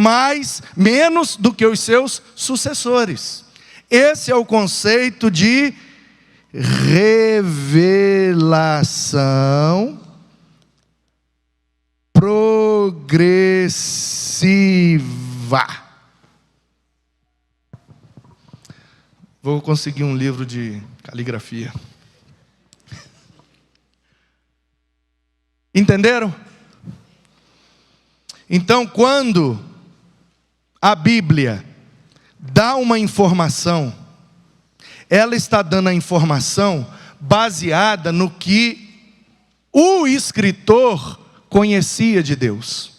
menos do que os seus sucessores. Esse é o conceito de revelação progressiva. Vou conseguir um livro de caligrafia. Entenderam? Então, quando a Bíblia dá uma informação, ela está dando a informação baseada no que o escritor conhecia de Deus.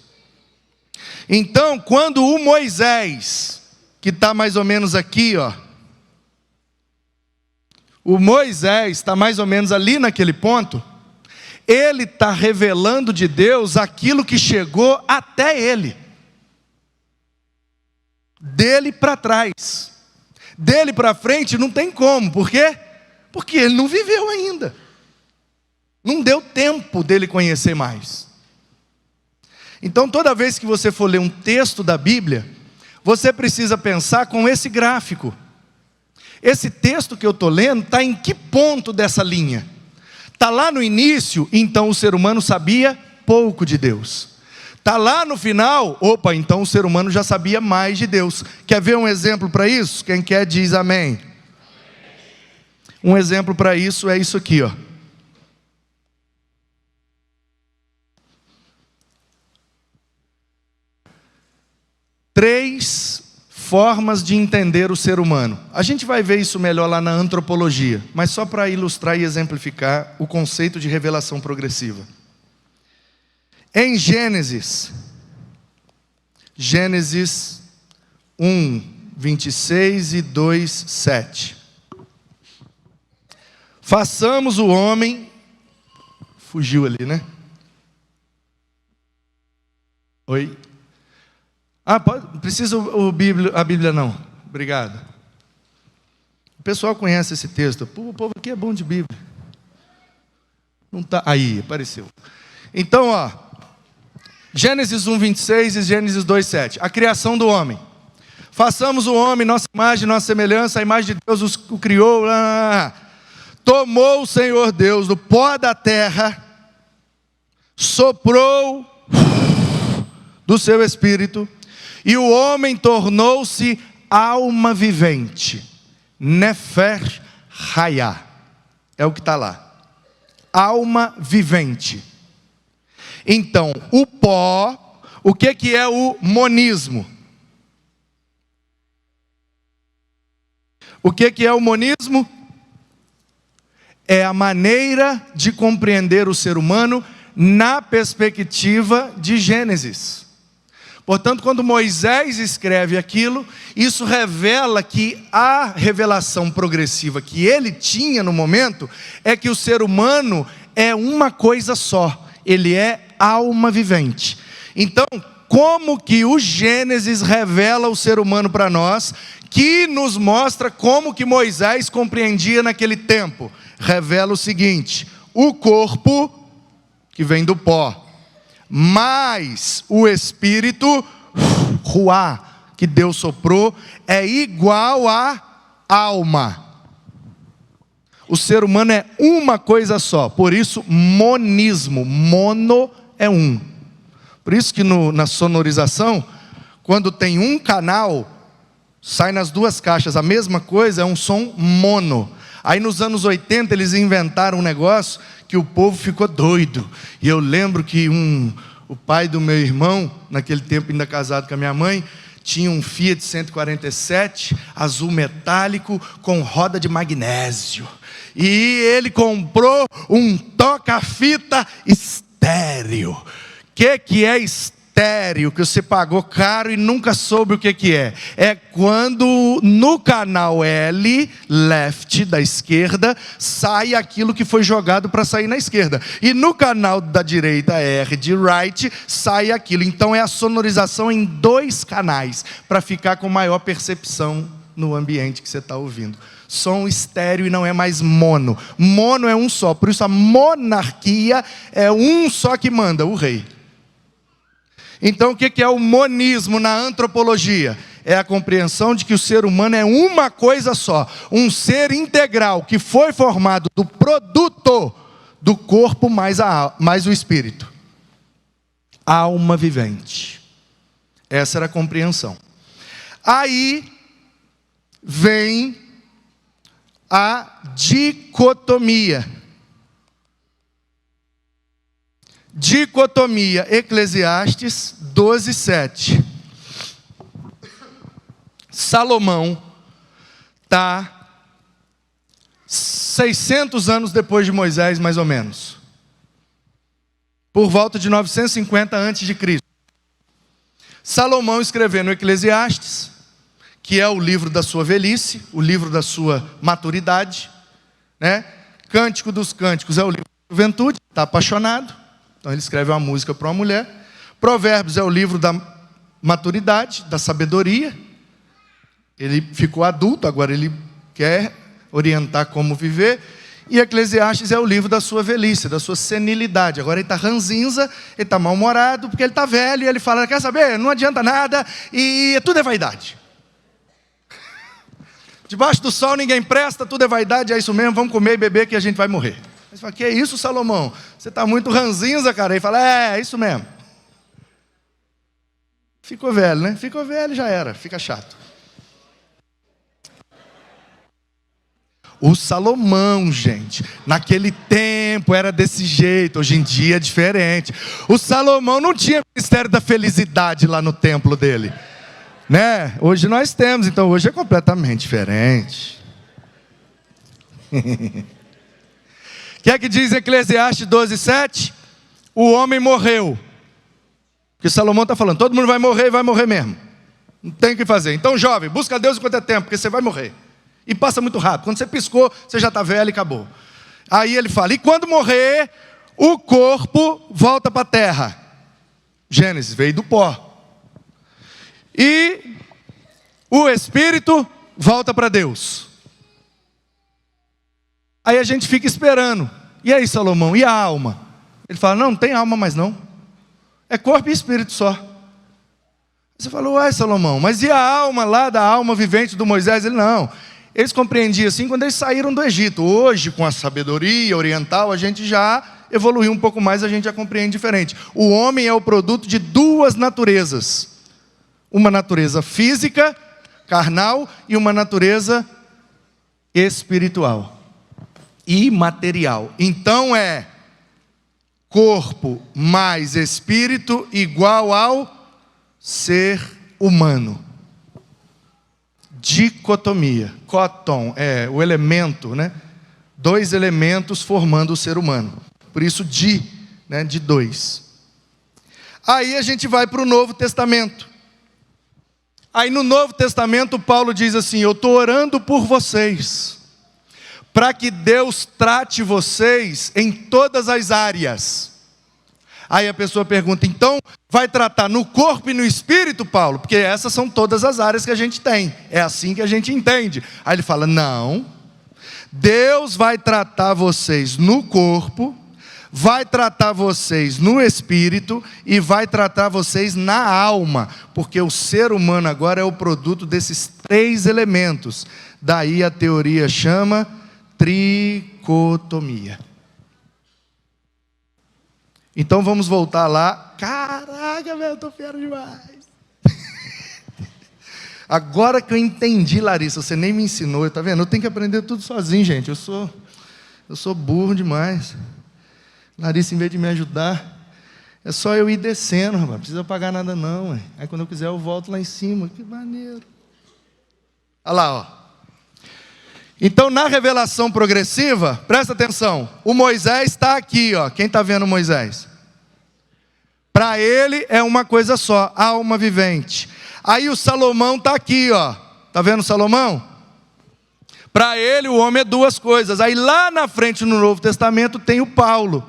Então, quando o Moisés, que está mais ou menos aqui, ó, o Moisés está mais ou menos ali naquele ponto, ele está revelando de Deus aquilo que chegou até ele. Dele para trás. Dele para frente não tem como. Por quê? Porque ele não viveu ainda. Não deu tempo dele conhecer mais. Então, toda vez que você for ler um texto da Bíblia, você precisa pensar com esse gráfico. Esse texto que eu estou lendo está em que ponto dessa linha? Está lá no início, então o ser humano sabia pouco de Deus. Está lá no final, então o ser humano já sabia mais de Deus. Quer ver um exemplo para isso? Quem quer diz amém. Um exemplo para isso é isso aqui, ó. Três formas de entender o ser humano. A gente vai ver isso melhor lá na antropologia, mas só para ilustrar e exemplificar o conceito de revelação progressiva. Em Gênesis 1, 26 e 2, 7. Façamos o homem... Fugiu ali, né? Oi? Precisa a Bíblia não. Obrigado. O pessoal conhece esse texto. O povo aqui é bom de Bíblia. Não tá aí, apareceu. Então, ó, Gênesis 1, 26 e Gênesis 2, 7. A criação do homem. Façamos o homem, nossa imagem, nossa semelhança, a imagem de Deus o criou. Tomou o Senhor Deus do pó da terra, soprou do seu espírito, e o homem tornou-se alma vivente. Nefer Hayah. É o que está lá. Alma vivente. Então, o pó, o que é o monismo? O que é o monismo? É a maneira de compreender o ser humano na perspectiva de Gênesis. Portanto, quando Moisés escreve aquilo, isso revela que a revelação progressiva que ele tinha no momento é que o ser humano é uma coisa só, ele é alma vivente. Então, como que o Gênesis revela o ser humano para nós, que nos mostra como que Moisés compreendia naquele tempo? Revela o seguinte: o corpo, que vem do pó, mais o espírito, ruá, que Deus soprou, é igual a alma. O ser humano é uma coisa só, por isso monismo, mono é um. Por isso que na sonorização, quando tem um canal, sai nas duas caixas a mesma coisa, é um som mono. Aí nos anos 80 eles inventaram um negócio que o povo ficou doido. E eu lembro que o pai do meu irmão, naquele tempo ainda casado com a minha mãe, tinha um Fiat 147, azul metálico, com roda de magnésio. E ele comprou um toca-fita estéreo. O que é estéreo? estéril, que você pagou caro e nunca soube o que é. É quando no canal L, left, da esquerda, sai aquilo que foi jogado para sair na esquerda. E no canal da direita, R, de right, sai aquilo. Então é a sonorização em 2 canais, para ficar com maior percepção no ambiente que você está ouvindo. Som estéreo e não é mais mono. Mono é um só, por isso a monarquia é um só que manda, o rei. Então o que é o monismo na antropologia? É a compreensão de que o ser humano é uma coisa só, um ser integral que foi formado do produto do corpo mais o espírito. Alma vivente. Essa era a compreensão. Aí vem a dicotomia. Dicotomia, Eclesiastes 12:7. Salomão está 600 anos depois de Moisés, mais ou menos. Por volta de 950 a.C. Salomão escrevendo o Eclesiastes, que é o livro da sua velhice, o livro da sua maturidade, né? Cântico dos Cânticos é o livro da juventude, está apaixonado, então ele escreve uma música para uma mulher. Provérbios é o livro da maturidade, da sabedoria, ele ficou adulto, agora ele quer orientar como viver. E Eclesiastes é o livro da sua velhice, da sua senilidade. Agora ele está ranzinza, ele está mal-humorado, porque ele está velho, e ele fala, quer saber, não adianta nada, e tudo é vaidade. Debaixo do sol ninguém presta, tudo é vaidade, é isso mesmo, vamos comer e beber que a gente vai morrer. Você fala, que é isso, Salomão? Você está muito ranzinza, cara. Ele fala, é isso mesmo. Ficou velho, né? Ficou velho, já era, fica chato. O Salomão, gente, naquele tempo era desse jeito, hoje em dia é diferente. O Salomão não tinha ministério da felicidade lá no templo dele. Né? Hoje nós temos, então hoje é completamente diferente. O que é que diz Eclesiastes 12:7? O homem morreu. Porque Salomão está falando, todo mundo vai morrer e vai morrer mesmo. Não tem o que fazer. Então, jovem, busca Deus enquanto é tempo, porque você vai morrer. E passa muito rápido. Quando você piscou, você já está velho e acabou. Aí ele fala, e quando morrer, o corpo volta para a terra. Gênesis, veio do pó. E o espírito volta para Deus. Aí a gente fica esperando. E aí, Salomão, e a alma? Ele fala, não tem alma mais não. É corpo e espírito só. Você falou, uai, Salomão, mas e a alma lá da alma vivente do Moisés? Ele, não. Eles compreendiam assim quando eles saíram do Egito. Hoje, com a sabedoria oriental, a gente já evoluiu um pouco mais, a gente já compreende diferente. O homem é o produto de 2 naturezas. Uma natureza física, carnal, e uma natureza espiritual, imaterial. Então é corpo mais espírito igual ao ser humano. Dicotomia. Cóton é o elemento, né? 2 elementos formando o ser humano. Por isso né? De 2. Aí a gente vai para o Novo Testamento. Aí no Novo Testamento Paulo diz assim, eu estou orando por vocês, para que Deus trate vocês em todas as áreas. Aí a pessoa pergunta, então vai tratar no corpo e no espírito, Paulo? Porque essas são todas as áreas que a gente tem, é assim que a gente entende. Aí ele fala, não, Deus vai tratar vocês no corpo, vai tratar vocês no espírito e vai tratar vocês na alma, porque o ser humano agora é o produto desses 3 elementos. Daí a teoria chama tricotomia. Então vamos voltar lá. Caraca, velho, eu tô fera demais. Agora que eu entendi, Larissa, você nem me ensinou, tá vendo? Eu tenho que aprender tudo sozinho, gente. Eu sou burro demais. Larissa, em vez de me ajudar, é só eu ir descendo, rapaz. Não precisa pagar nada não, ué. Aí quando eu quiser eu volto lá em cima. Que maneiro. Olha lá, ó. Então na revelação progressiva, presta atenção. O Moisés está aqui, ó. Quem está vendo Moisés? Para ele é uma coisa só, alma vivente. Aí o Salomão está aqui, ó. Está vendo Salomão? Para ele o homem é duas coisas. Aí lá na frente no Novo Testamento tem o Paulo.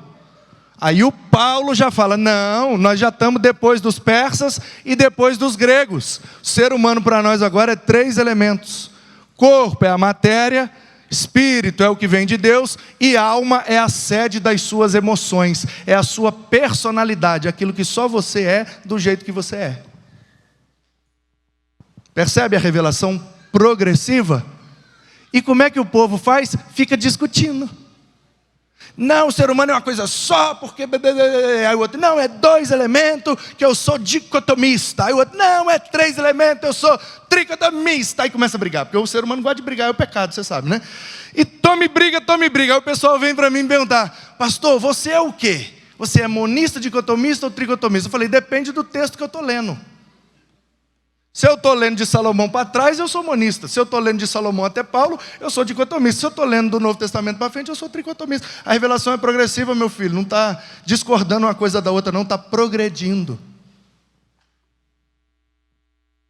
Aí o Paulo já fala, não, nós já estamos depois dos persas e depois dos gregos. O ser humano para nós agora é 3 elementos. Corpo é a matéria, espírito é o que vem de Deus e alma é a sede das suas emoções, é a sua personalidade, aquilo que só você é do jeito que você é. Percebe a revelação progressiva? E como é que o povo faz? Fica discutindo. Não, o ser humano é uma coisa só, porque... Aí o outro, não, é 2 elementos, que eu sou dicotomista. Aí o outro, não, é 3 elementos, eu sou tricotomista. Aí começa a brigar, porque o ser humano gosta de brigar, é o pecado, você sabe, né? E tome briga. Aí o pessoal vem para mim perguntar, pastor, você é o quê? Você é monista, dicotomista ou tricotomista? Eu falei, depende do texto que eu estou lendo. Se eu estou lendo de Salomão para trás, eu sou monista. Se eu estou lendo de Salomão até Paulo, eu sou dicotomista. Se eu estou lendo do Novo Testamento para frente, eu sou tricotomista. A revelação é progressiva, meu filho. Não está discordando uma coisa da outra, não. Está progredindo.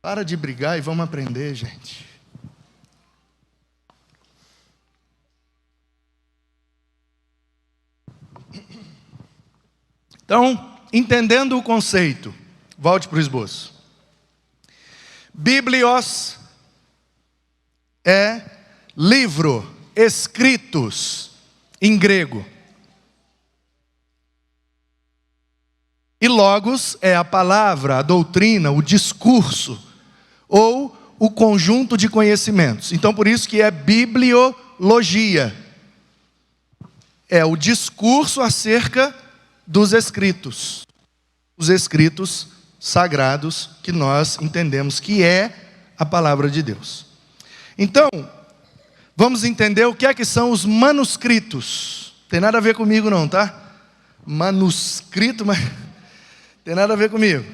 Para de brigar e vamos aprender, gente. Então, entendendo o conceito, volte para o esboço. Biblios é livro, escritos, em grego. E logos é a palavra, a doutrina, o discurso, ou o conjunto de conhecimentos. Então, por isso que é bibliologia. É o discurso acerca dos escritos. Os escritos sagrados que nós entendemos que é a palavra de Deus. Então, vamos entender o que é que são os manuscritos. Tem nada a ver comigo não, tá? Manuscrito, mas tem nada a ver comigo.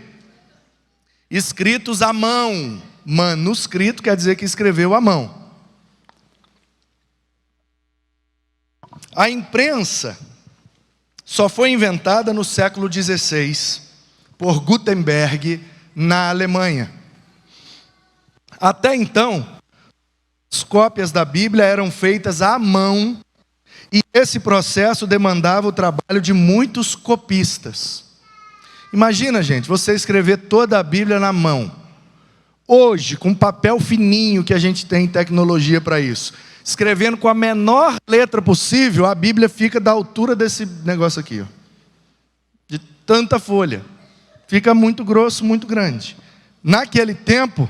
Escritos à mão. Manuscrito quer dizer que escreveu à mão. A imprensa só foi inventada no século XVI por Gutenberg, na Alemanha. Até então, as cópias da Bíblia eram feitas à mão, e esse processo demandava o trabalho de muitos copistas. Imagina, gente, você escrever toda a Bíblia na mão. Hoje, com papel fininho que a gente tem tecnologia para isso, escrevendo com a menor letra possível, a Bíblia fica da altura desse negócio aqui, ó, de tanta folha. Fica muito grosso, muito grande. Naquele tempo,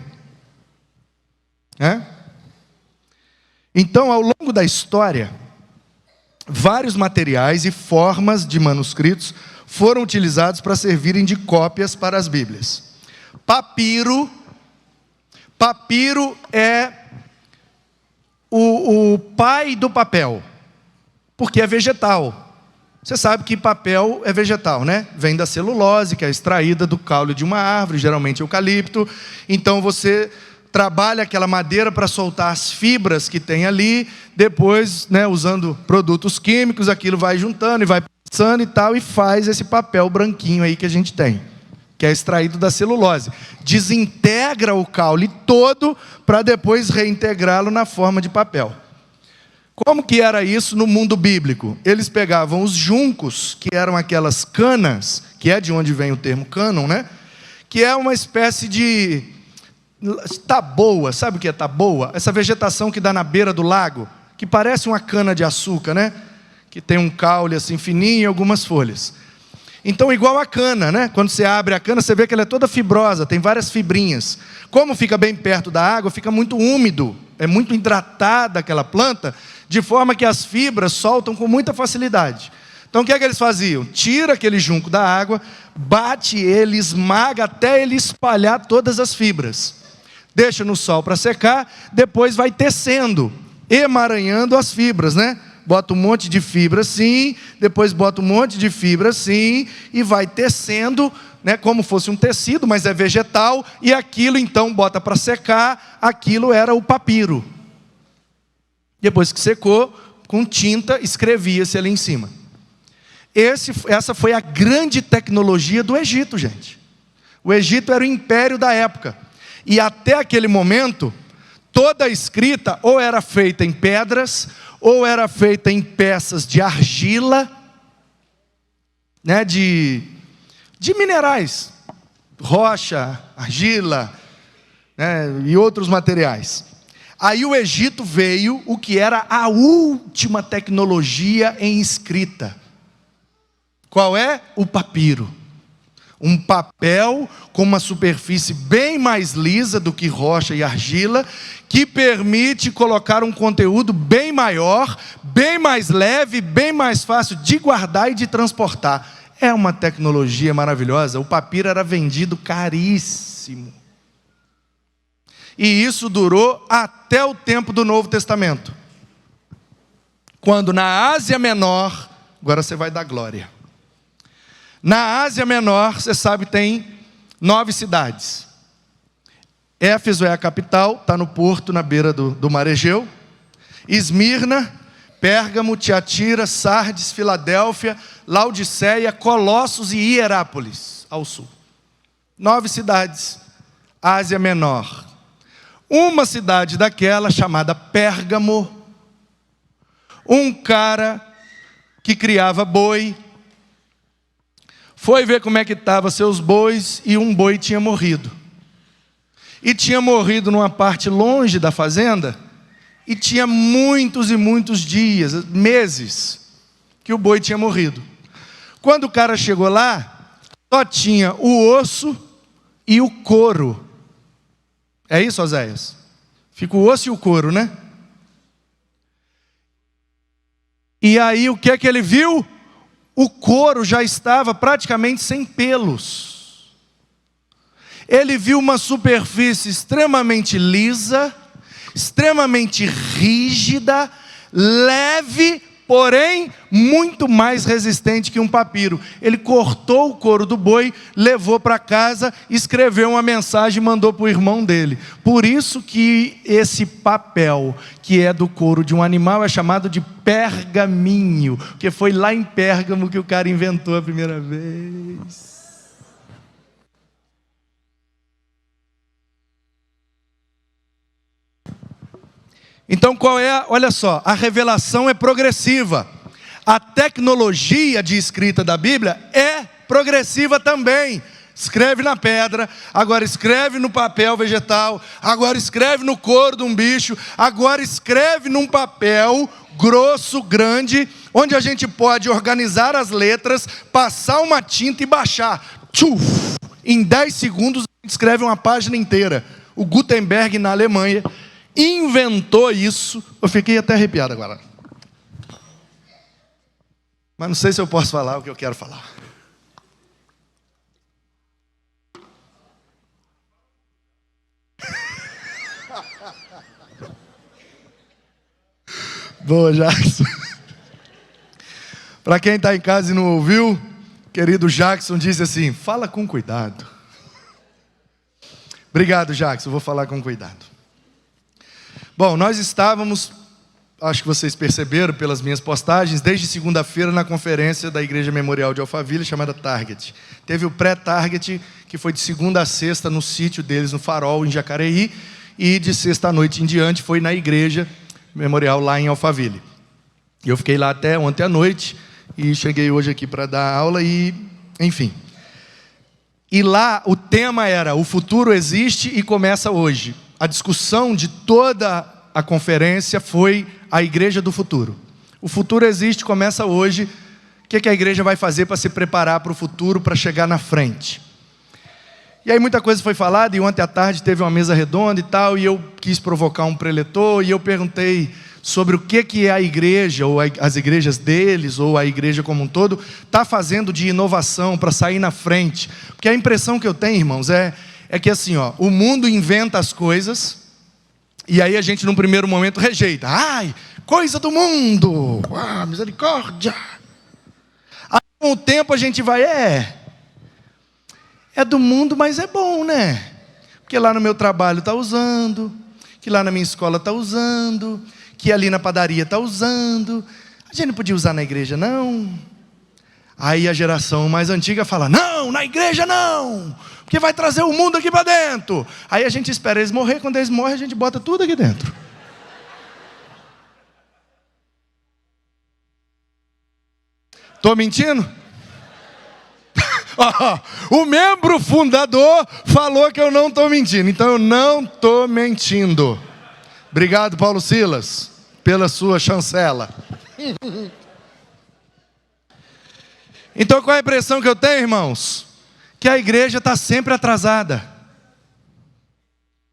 então, ao longo da história, vários materiais e formas de manuscritos foram utilizados para servirem de cópias para as Bíblias. Papiro é o pai do papel, porque é vegetal. Você sabe que papel é vegetal, né? Vem da celulose, que é extraída do caule de uma árvore, geralmente eucalipto. Então você trabalha aquela madeira para soltar as fibras que tem ali. Depois, né, usando produtos químicos, aquilo vai juntando e vai passando e tal, e faz esse papel branquinho aí que a gente tem, que é extraído da celulose. Desintegra o caule todo para depois reintegrá-lo na forma de papel. Como que era isso no mundo bíblico? Eles pegavam os juncos, que eram aquelas canas, que é de onde vem o termo cânon, né? Que é uma espécie de taboa. Sabe o que é taboa? Essa vegetação que dá na beira do lago, que parece uma cana de açúcar, né? Que tem um caule assim fininho e algumas folhas. Então, igual a cana, né? Quando você abre a cana, você vê que ela é toda fibrosa, tem várias fibrinhas. Como fica bem perto da água, fica muito úmido, é muito hidratada aquela planta, de forma que as fibras soltam com muita facilidade. Então o que é que eles faziam? Tira aquele junco da água, bate ele, esmaga até ele espalhar todas as fibras. Deixa no sol para secar, depois vai tecendo, emaranhando as fibras, né? Bota um monte de fibra assim, depois bota um monte de fibra assim, e vai tecendo, né, como fosse um tecido, mas é vegetal, e aquilo então bota para secar, aquilo era o papiro. Depois que secou, com tinta, escrevia-se ali em cima. essa foi a grande tecnologia do Egito, gente. O Egito era o império da época. E até aquele momento, toda a escrita ou era feita em pedras, ou era feita em peças de argila, né, de minerais, rocha, argila, né, e outros materiais. Aí o Egito veio o que era a última tecnologia em escrita. Qual é? O papiro. Um papel com uma superfície bem mais lisa do que rocha e argila, que permite colocar um conteúdo bem maior, bem mais leve, bem mais fácil de guardar e de transportar. É uma tecnologia maravilhosa. O papiro era vendido caríssimo. E isso durou até o tempo do Novo Testamento. Quando na Ásia Menor, agora você vai dar glória. Na Ásia Menor, você sabe, tem 9 cidades. Éfeso é a capital, está no porto, na beira do Mar Egeu. Esmirna, Pérgamo, Tiatira, Sardes, Filadélfia, Laodiceia, Colossos e Hierápolis, ao sul. 9 cidades, Ásia Menor. Uma cidade daquela, chamada Pérgamo, um cara que criava boi, foi ver como é que estavam seus bois, e um boi tinha morrido. E tinha morrido numa parte longe da fazenda, e tinha muitos e muitos dias, meses, que o boi tinha morrido. Quando o cara chegou lá, só tinha o osso e o couro. É isso, Oséias? Fica o osso e o couro, né? E aí o que é que ele viu? O couro já estava praticamente sem pelos. Ele viu uma superfície extremamente lisa, extremamente rígida, leve, porém muito mais resistente que um papiro. Ele cortou o couro do boi, levou para casa, escreveu uma mensagem e mandou para o irmão dele. Por isso que esse papel, que é do couro de um animal, é chamado de pergaminho, porque foi lá em Pérgamo que o cara inventou a primeira vez. Então qual é? Olha só, a revelação é progressiva. A tecnologia de escrita da Bíblia é progressiva também. Escreve na pedra, agora escreve no papel vegetal, agora escreve no couro de um bicho, agora escreve num papel grosso, grande, onde a gente pode organizar as letras, passar uma tinta e baixar. Tchuf! Em 10 segundos a gente escreve uma página inteira. O Gutenberg, na Alemanha, inventou isso. Eu fiquei até arrepiado agora. Mas não sei se eu posso falar o que eu quero falar. Boa, Jackson. Para quem está em casa e não ouviu, querido Jackson disse assim: fala com cuidado. Obrigado, Jackson, vou falar com cuidado. Bom, nós estávamos, acho que vocês perceberam pelas minhas postagens, desde segunda-feira na conferência da Igreja Memorial de Alphaville, chamada Target. Teve o pré-Target, que foi de segunda a sexta no sítio deles, no Farol, em Jacareí, e de sexta à noite em diante foi na Igreja Memorial lá em Alphaville. Eu fiquei lá até ontem à noite, e cheguei hoje aqui para dar aula, e enfim. E lá o tema era: o futuro existe e começa hoje. A discussão de toda a conferência foi a igreja do futuro. O futuro existe, começa hoje. O que a igreja vai fazer para se preparar para o futuro, para chegar na frente? E aí muita coisa foi falada, e ontem à tarde teve uma mesa redonda e tal, e eu quis provocar um preletor, e eu perguntei sobre o que a igreja, ou as igrejas deles, ou a igreja como um todo, está fazendo de inovação para sair na frente. Porque a impressão que eu tenho, irmãos, é que assim, ó, o mundo inventa as coisas, e aí a gente num primeiro momento rejeita. Ai, coisa do mundo, misericórdia. Aí com o tempo a gente vai, é do mundo, mas é bom, né? Porque lá no meu trabalho está usando, que lá na minha escola está usando, que ali na padaria está usando. A gente não podia usar na igreja, não. Aí a geração mais antiga fala: não, na igreja não, porque vai trazer o mundo aqui para dentro. Aí a gente espera eles morrer, quando eles morrem a gente bota tudo aqui dentro. Estou mentindo? O membro fundador falou que eu não estou mentindo, então eu não estou mentindo. Obrigado, Paulo Silas, pela sua chancela. Então qual é a impressão que eu tenho, irmãos? Que a igreja está sempre atrasada.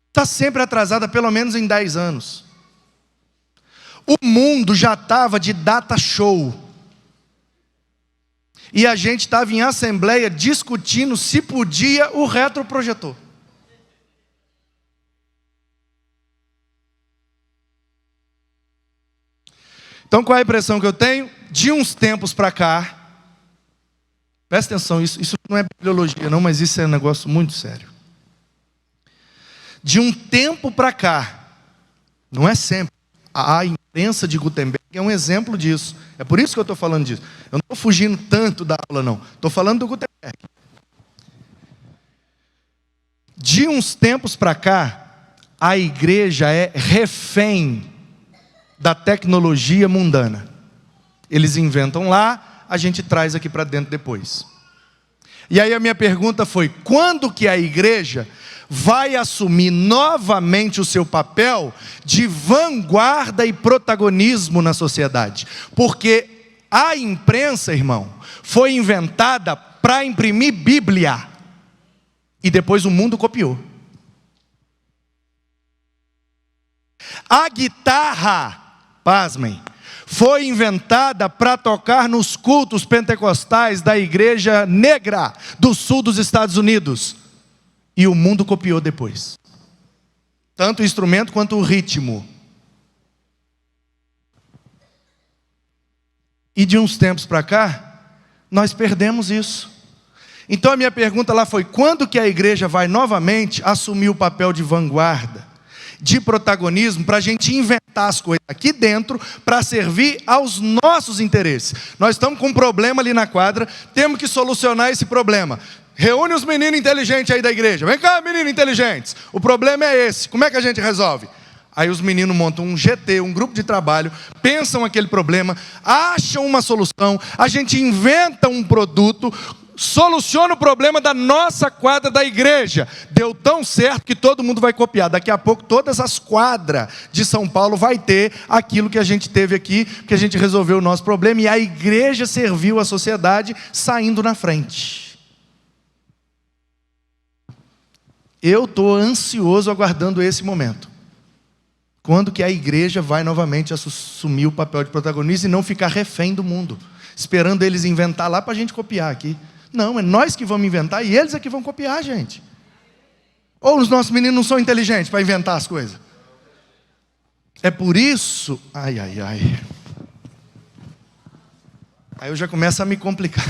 Está sempre atrasada, pelo menos em 10 anos. O mundo já estava de data show. E a gente estava em assembleia discutindo se podia o retroprojetor. Então qual é a impressão que eu tenho? De uns tempos para cá, presta atenção, isso não é bibliologia não, mas isso é um negócio muito sério. De um tempo para cá, não é sempre, a imprensa de Gutenberg é um exemplo disso. É por isso que eu estou falando disso. Eu não estou fugindo tanto da aula não, estou falando do Gutenberg. De uns tempos para cá, a igreja é refém da tecnologia mundana. Eles inventam lá, a gente traz aqui para dentro depois. E aí a minha pergunta foi: quando que a igreja vai assumir novamente o seu papel de vanguarda e protagonismo na sociedade? Porque a imprensa, irmão, foi inventada para imprimir Bíblia. E depois o mundo copiou. A guitarra, pasmem, foi inventada para tocar nos cultos pentecostais da igreja negra do sul dos Estados Unidos. E o mundo copiou depois. Tanto o instrumento quanto o ritmo. E de uns tempos para cá, nós perdemos isso. Então a minha pergunta lá foi: quando que a igreja vai novamente assumir o papel de vanguarda, de protagonismo, para a gente inventar as coisas aqui dentro, para servir aos nossos interesses? Nós estamos com um problema ali na quadra, temos que solucionar esse problema. Reúne os meninos inteligentes aí da igreja. Vem cá, meninos inteligentes. O problema é esse. Como é que a gente resolve? Aí os meninos montam um GT, um grupo de trabalho, pensam aquele problema, acham uma solução, a gente inventa um produto, soluciona o problema da nossa quadra da igreja. Deu tão certo que todo mundo vai copiar. Daqui a pouco todas as quadras de São Paulo vai ter aquilo que a gente teve aqui, que a gente resolveu o nosso problema, e a igreja serviu a sociedade saindo na frente. Eu estou ansioso aguardando esse momento. Quando que a igreja vai novamente assumir o papel de protagonista e não ficar refém do mundo, esperando eles inventar lá para a gente copiar aqui. Não, é nós que vamos inventar e eles é que vão copiar a gente. Ou os nossos meninos não são inteligentes para inventar as coisas? É por isso... Ai. Aí eu já começo a me complicar.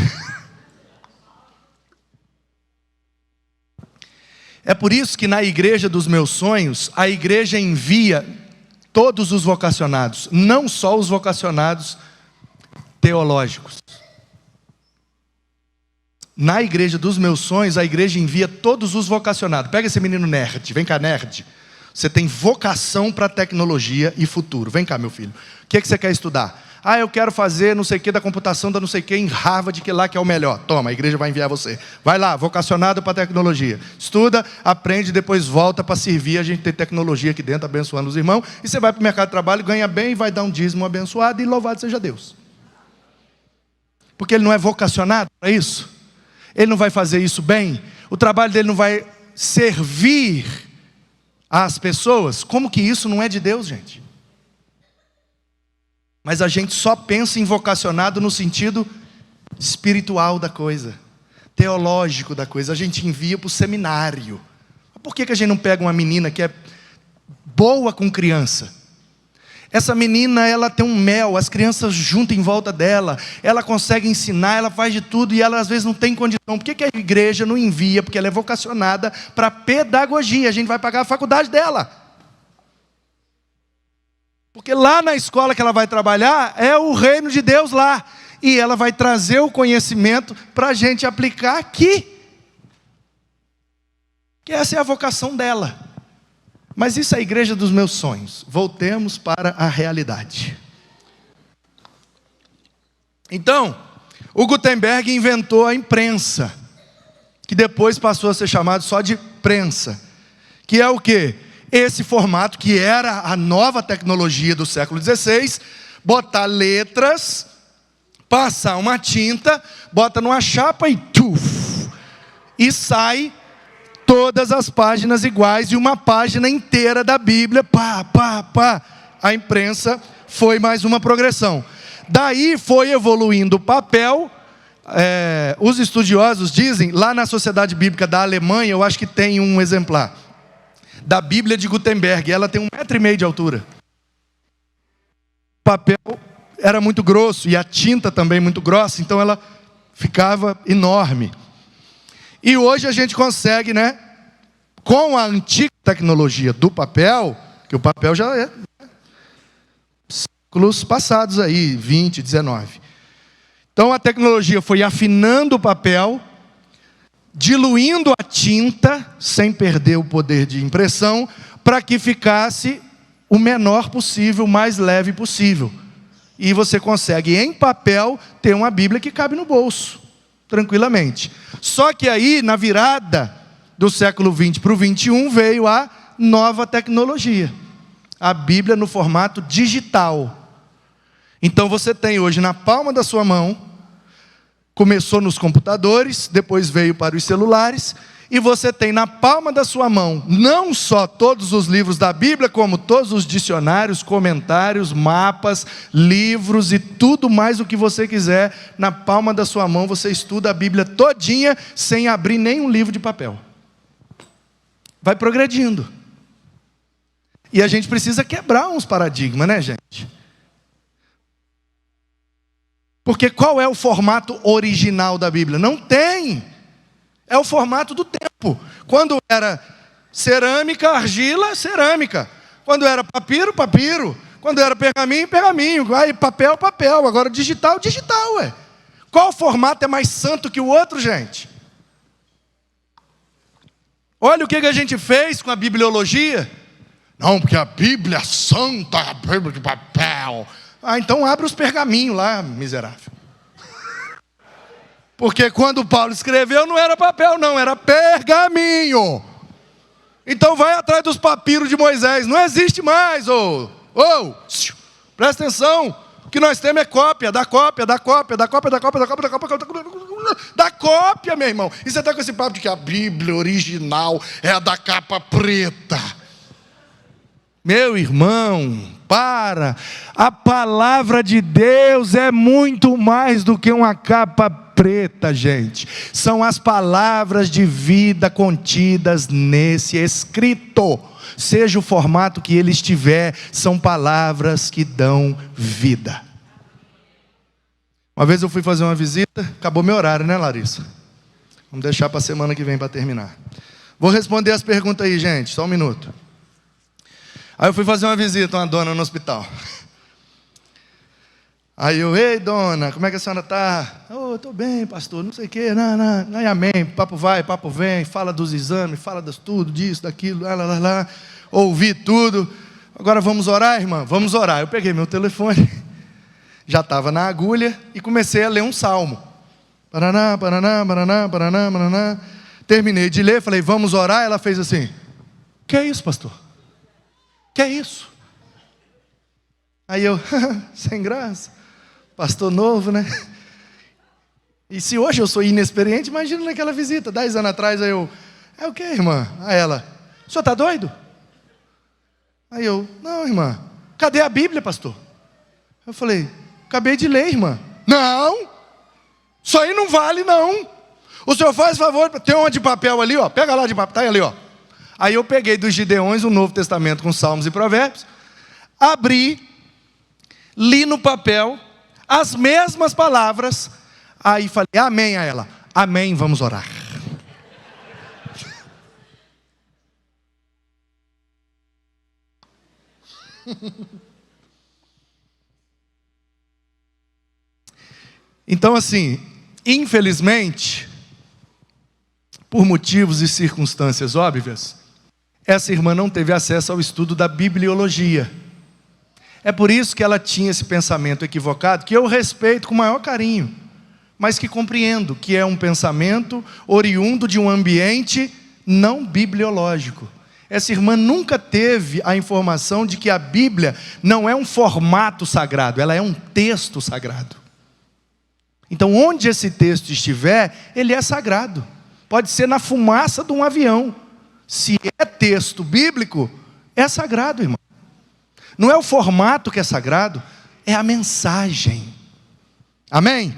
É por isso que na igreja dos meus sonhos, a igreja envia todos os vocacionados, não só os vocacionados teológicos. Na igreja dos meus sonhos, a igreja envia todos os vocacionados. Pega esse menino nerd, vem cá, nerd. Você tem vocação para tecnologia e futuro. Vem cá, meu filho. O que é que você quer estudar? Ah, eu quero fazer não sei o que da computação, da não sei o que em Harvard, que lá que é o melhor. Toma, a igreja vai enviar você. Vai lá, vocacionado para tecnologia. Estuda, aprende, depois volta para servir. A gente tem tecnologia aqui dentro, abençoando os irmãos. E você vai para o mercado de trabalho, ganha bem, vai dar um dízimo abençoado e louvado seja Deus. Porque ele não é vocacionado para isso. Ele não vai fazer isso bem. O trabalho dele não vai servir às pessoas. Como que isso não é de Deus, gente? Mas a gente só pensa em vocacionado no sentido espiritual da coisa, teológico da coisa. A gente envia para o seminário. Por que a gente não pega uma menina que é boa com criança? Essa menina, ela tem um mel, as crianças juntam em volta dela, ela consegue ensinar, ela faz de tudo e ela às vezes não tem condição. Por que a igreja não envia? Porque ela é vocacionada para pedagogia, a gente vai pagar a faculdade dela. Porque lá na escola que ela vai trabalhar, é o reino de Deus lá. e ela vai trazer o conhecimento para a gente aplicar aqui. Que essa é a vocação dela. Mas isso é a igreja dos meus sonhos. Voltemos para a realidade. Então, o Gutenberg inventou a imprensa, que depois passou a ser chamado só de prensa. Que é o quê? Esse formato que era a nova tecnologia do século XVI, botar letras, passar uma tinta, bota numa chapa e tuf, e sai todas as páginas iguais e uma página inteira da Bíblia, pá, pá, pá. A imprensa foi mais uma progressão. Daí foi evoluindo o papel. Os estudiosos dizem, lá na Sociedade Bíblica da Alemanha, eu acho que tem um exemplar da Bíblia de Gutenberg. Ela tem 1,5 metro de altura. O papel era muito grosso e a tinta também muito grossa, então ela ficava enorme. E hoje a gente consegue, né, com a antiga tecnologia do papel, que o papel já é séculos passados aí, 20, 19. Então a tecnologia foi afinando o papel, diluindo a tinta, sem perder o poder de impressão, para que ficasse o menor possível, o mais leve possível. E você consegue, em papel, ter uma Bíblia que cabe no bolso, tranquilamente. Só que aí, na virada do século XX para o XXI, veio a nova tecnologia. A Bíblia no formato digital. Então você tem hoje na palma da sua mão, começou nos computadores, depois veio para os celulares, e você tem na palma da sua mão, não só todos os livros da Bíblia, como todos os dicionários, comentários, mapas, livros e tudo mais o que você quiser. Na palma da sua mão você estuda a Bíblia todinha, sem abrir nenhum livro de papel. Vai progredindo. E a gente precisa quebrar uns paradigmas, né, gente? Porque qual é o formato original da Bíblia? Não tem. É o formato do tempo. Quando era cerâmica, argila, cerâmica. Quando era papiro, papiro. Quando era pergaminho, pergaminho. Aí papel, papel. Agora digital, digital, ué. Qual formato é mais santo que o outro, gente? Olha o que a gente fez com a bibliologia. Não, porque a Bíblia é santa, a Bíblia de papel. Ah, então abre os pergaminhos lá, miserável. Porque quando Paulo escreveu não era papel não, era pergaminho. Então vai atrás dos papiros de Moisés, não existe mais. Presta atenção, o que nós temos é cópia, da cópia, da cópia, da cópia, da cópia, da cópia, da cópia, da cópia, meu irmão. E você está com esse papo de que a Bíblia original é a da capa preta. Meu irmão, para. A palavra de Deus é muito mais do que uma capa preta, gente. São as palavras de vida contidas nesse escrito. Seja o formato que ele estiver, são palavras que dão vida. Uma vez eu fui fazer uma visita, acabou meu horário, né, Larissa? Vamos deixar para a semana que vem para terminar. Vou responder as perguntas aí, gente, só um minuto. Aí eu fui fazer uma visita a uma dona no hospital. Aí eu, ei dona, como é que a senhora está? Estou bem, pastor, não sei o quê, não, aí amém, papo vai, papo vem, fala dos exames, fala de tudo, disso, daquilo, lá, ouvi tudo. Agora vamos orar, irmã? Vamos orar. Eu peguei meu telefone, já estava na agulha e comecei a ler um salmo. Paraná, paraná, paraná, paraná, paraná. Terminei de ler, falei, vamos orar? Ela fez assim, que é isso, pastor? Que é isso? Aí eu, sem graça, pastor novo, né? E se hoje eu sou inexperiente, imagina naquela visita, 10 anos atrás, aí eu, é o que, irmã? Aí ela, o senhor está doido? Aí eu, não, irmã, cadê a Bíblia, pastor? Eu falei, acabei de ler, irmã. Não, isso aí não vale, não. O senhor faz favor, tem uma de papel ali, ó, pega lá de papel, tá ali, ó. Aí eu peguei dos Gideões o Novo Testamento com Salmos e Provérbios, abri, li no papel as mesmas palavras, aí falei, amém a ela. Amém, vamos orar. Então, assim, infelizmente, por motivos e circunstâncias óbvias, essa irmã não teve acesso ao estudo da bibliologia. É por isso que ela tinha esse pensamento equivocado, que eu respeito com o maior carinho, mas que compreendo que é um pensamento oriundo de um ambiente não bibliológico. Essa irmã nunca teve a informação de que a Bíblia não é um formato sagrado, ela é um texto sagrado. Então, onde esse texto estiver, ele é sagrado. Pode ser na fumaça de um avião. Se é texto bíblico, é sagrado, irmão. Não é o formato que é sagrado, é a mensagem. Amém?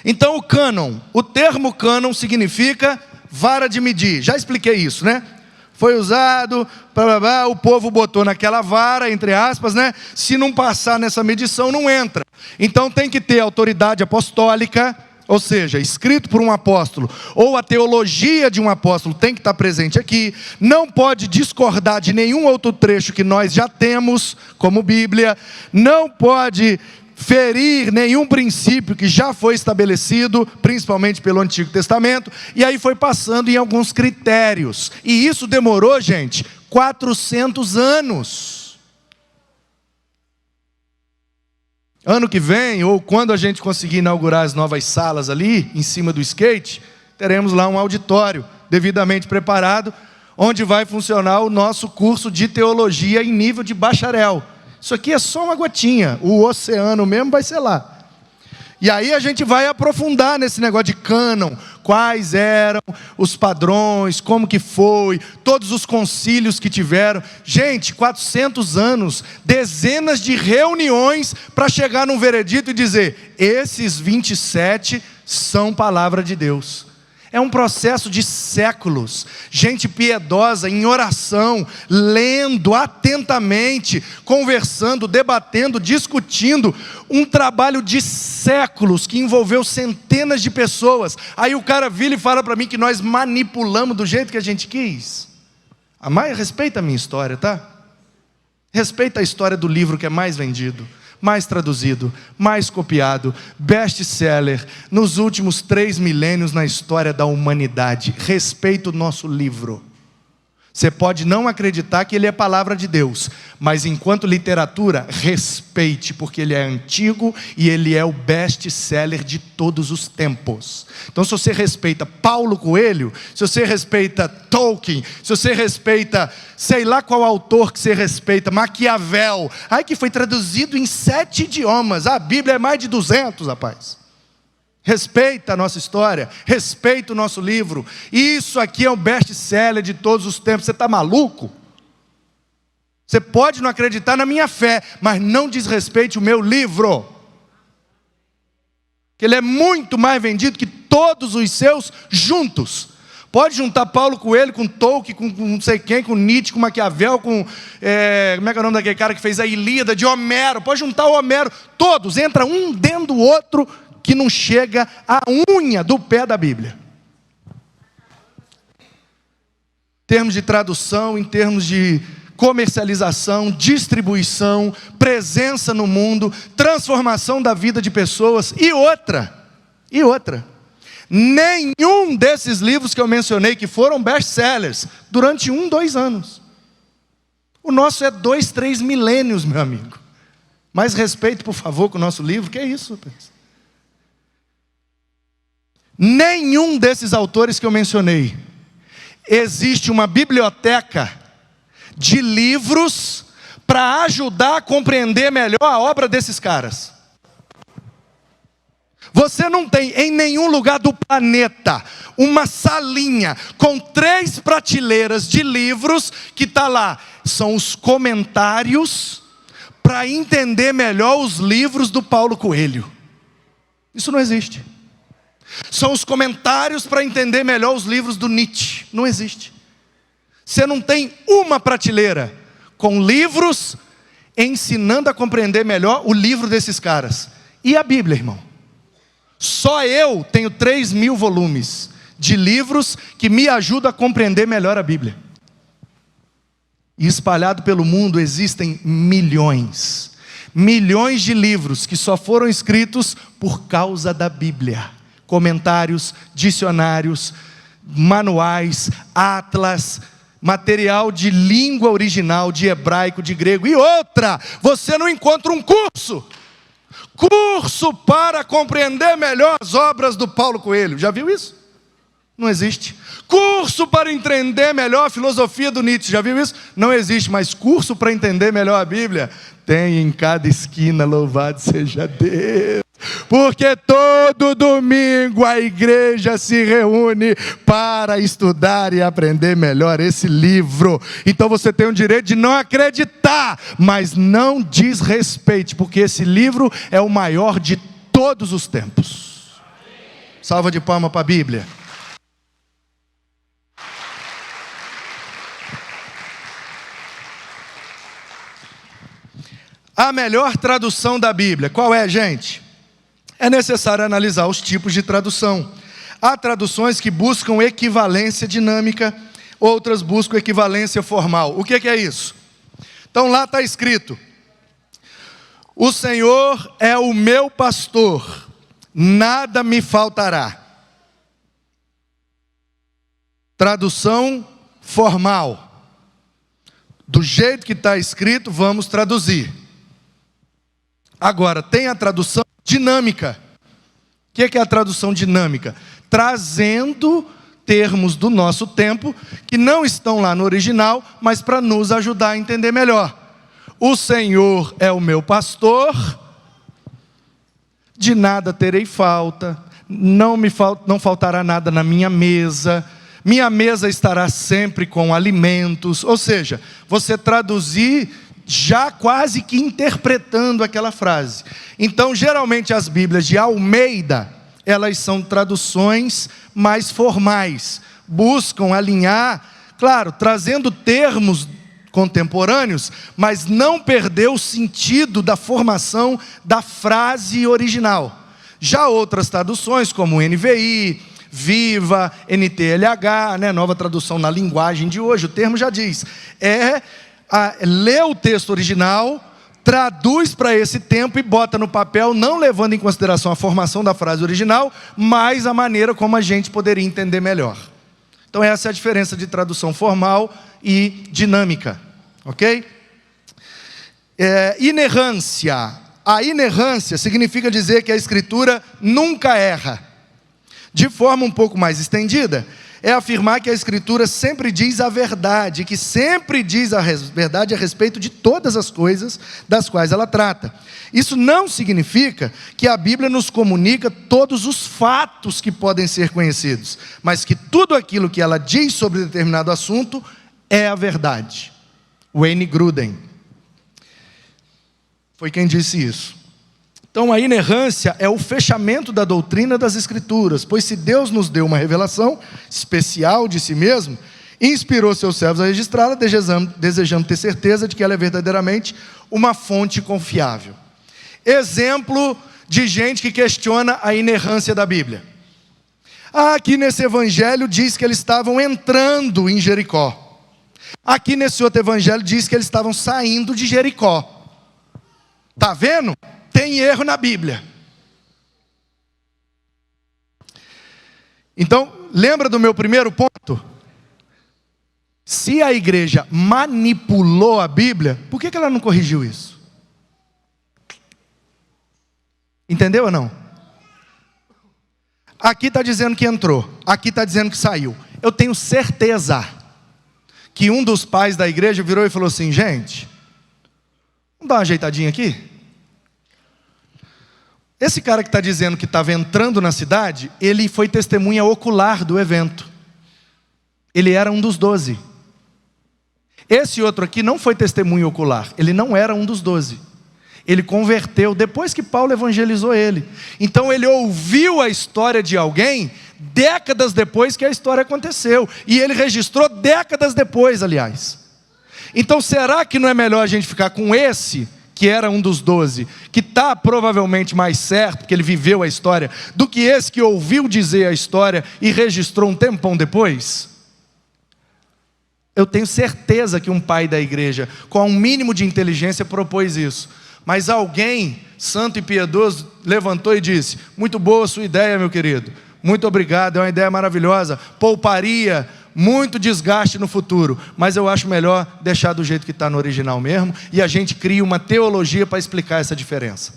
Então, o cânon, o termo cânon significa vara de medir. Já expliquei isso, né? Foi usado, o povo botou naquela vara, entre aspas, né? Se não passar nessa medição, não entra. Então tem que ter autoridade apostólica, ou seja, escrito por um apóstolo, ou a teologia de um apóstolo tem que estar presente aqui. Não pode discordar de nenhum outro trecho que nós já temos, como Bíblia. Não pode ferir nenhum princípio que já foi estabelecido, principalmente pelo Antigo Testamento, e aí foi passando em alguns critérios, e isso demorou, gente, 400 anos. Ano que vem, ou quando a gente conseguir inaugurar as novas salas ali, em cima do skate, teremos lá um auditório devidamente preparado, onde vai funcionar o nosso curso de teologia em nível de bacharel. Isso aqui é só uma gotinha, o oceano mesmo vai ser lá. E aí a gente vai aprofundar nesse negócio de cânon, quais eram os padrões, como que foi, todos os concílios que tiveram. Gente, 400 anos, dezenas de reuniões para chegar num veredito e dizer, esses 27 são palavra de Deus. É um processo de séculos, gente piedosa em oração, lendo atentamente, conversando, debatendo, discutindo, um trabalho de séculos que envolveu centenas de pessoas. Aí o cara vira e fala para mim que nós manipulamos do jeito que a gente quis. Respeita a minha história, tá? Respeita a história do livro que é mais vendido, mais traduzido, mais copiado, best-seller, nos últimos 3 milênios na história da humanidade. Respeita o nosso livro. Você pode não acreditar que ele é palavra de Deus, mas enquanto literatura, respeite, porque ele é antigo e ele é o best-seller de todos os tempos. Então, se você respeita Paulo Coelho, se você respeita Tolkien, se você respeita, sei lá qual autor que você respeita, Maquiavel, que foi traduzido em 7 idiomas, a Bíblia é mais de 200, rapaz. Respeita a nossa história, respeita o nosso livro. Isso aqui é o best-seller de todos os tempos. Você está maluco? Você pode não acreditar na minha fé, mas não desrespeite o meu livro, que ele é muito mais vendido que todos os seus juntos. Pode juntar Paulo Coelho com Tolkien, com não sei quem, com Nietzsche, com Maquiavel, com... como é que é o nome daquele cara que fez a Ilíada, de Homero. Pode juntar o Homero, todos, entra um dentro do outro, que não chega à unha do pé da Bíblia. Em termos de tradução, em termos de comercialização, distribuição, presença no mundo, transformação da vida de pessoas. E outra, nenhum desses livros que eu mencionei, que foram best-sellers, durante 1, 2 anos. O nosso é 2, 3 milênios, meu amigo. Mais respeito, por favor, com o nosso livro. Que é isso, rapaz? Nenhum desses autores que eu mencionei, existe uma biblioteca de livros para ajudar a compreender melhor a obra desses caras. Você não tem em nenhum lugar do planeta uma salinha com 3 prateleiras de livros que está lá. São os comentários para entender melhor os livros do Paulo Coelho. Isso não existe. São os comentários para entender melhor os livros do Nietzsche. Não existe. Você não tem uma prateleira com livros ensinando a compreender melhor o livro desses caras. E a Bíblia, irmão? Só eu tenho 3.000 volumes de livros que me ajudam a compreender melhor a Bíblia. E espalhado pelo mundo existem milhões milhões de livros que só foram escritos por causa da Bíblia. Comentários, dicionários, manuais, atlas, material de língua original, de hebraico, de grego. E outra, você não encontra um curso para compreender melhor as obras do Paulo Coelho. Já viu isso? Não existe. Curso para entender melhor a filosofia do Nietzsche. Já viu isso? Não existe. Mas curso para entender melhor a Bíblia tem em cada esquina. Louvado seja Deus. Porque todo domingo a igreja se reúne para estudar e aprender melhor esse livro. Então você tem o direito de não acreditar, mas não desrespeite, porque esse livro é o maior de todos os tempos. Salva de palmas para a Bíblia. A melhor tradução da Bíblia, qual é, gente? É necessário analisar os tipos de tradução. Há traduções que buscam equivalência dinâmica, outras buscam equivalência formal. O que é isso? Então lá está escrito: o Senhor é o meu pastor, nada me faltará. Tradução formal. Do jeito que está escrito, vamos traduzir. Agora, tem a tradução dinâmica. O que é a tradução dinâmica? Trazendo termos do nosso tempo, que não estão lá no original, mas para nos ajudar a entender melhor. O Senhor é o meu pastor, de nada terei falta, não faltará nada na minha mesa estará sempre com alimentos. Ou seja, você traduzir já quase que interpretando aquela frase. Então, geralmente as Bíblias de Almeida, elas são traduções mais formais, buscam alinhar, claro, trazendo termos contemporâneos, mas não perder o sentido da formação da frase original. Já outras traduções, como NVI, Viva, NTLH, nova tradução na linguagem de hoje, o termo já diz, lê o texto original, traduz para esse tempo e bota no papel, não levando em consideração a formação da frase original, mas a maneira como a gente poderia entender melhor. Então essa é a diferença de tradução formal e dinâmica, ok? Inerrância. A inerrância significa dizer que a Escritura nunca erra. De forma um pouco mais estendida, é afirmar que a Escritura sempre diz a verdade, que sempre diz a verdade a respeito de todas as coisas das quais ela trata. Isso não significa que a Bíblia nos comunica todos os fatos que podem ser conhecidos, mas que tudo aquilo que ela diz sobre determinado assunto é a verdade. Wayne Grudem foi quem disse isso. Então a inerrância é o fechamento da doutrina das Escrituras, pois se Deus nos deu uma revelação especial de si mesmo, inspirou seus servos a registrá-la, desejando ter certeza de que ela é verdadeiramente uma fonte confiável. Exemplo de gente que questiona a inerrância da Bíblia. Aqui nesse evangelho diz que eles estavam entrando em Jericó. Aqui nesse outro evangelho diz que eles estavam saindo de Jericó. Está vendo? Tem erro na Bíblia. Então, lembra do meu primeiro ponto? Se a igreja manipulou a Bíblia, por que ela não corrigiu isso? Entendeu ou não? Aqui está dizendo que entrou, aqui está dizendo que saiu. Eu tenho certeza que um dos pais da igreja virou e falou assim: gente, vamos dar uma ajeitadinha aqui? Esse cara que está dizendo que estava entrando na cidade, ele foi testemunha ocular do evento. Ele era um dos 12. Esse outro aqui não foi testemunha ocular, ele não era um dos 12. Ele converteu depois que Paulo evangelizou ele. Então ele ouviu a história de alguém décadas depois que a história aconteceu. E ele registrou décadas depois, aliás. Então será que não é melhor a gente ficar com esse, que era um dos 12, que está provavelmente mais certo, porque ele viveu a história, do que esse que ouviu dizer a história e registrou um tempão depois? Eu tenho certeza que um pai da igreja, com um mínimo de inteligência, propôs isso. Mas alguém, santo e piedoso, levantou e disse: muito boa a sua ideia, meu querido, muito obrigado, é uma ideia maravilhosa, pouparia muito desgaste no futuro, mas eu acho melhor deixar do jeito que está no original mesmo, e a gente cria uma teologia para explicar essa diferença.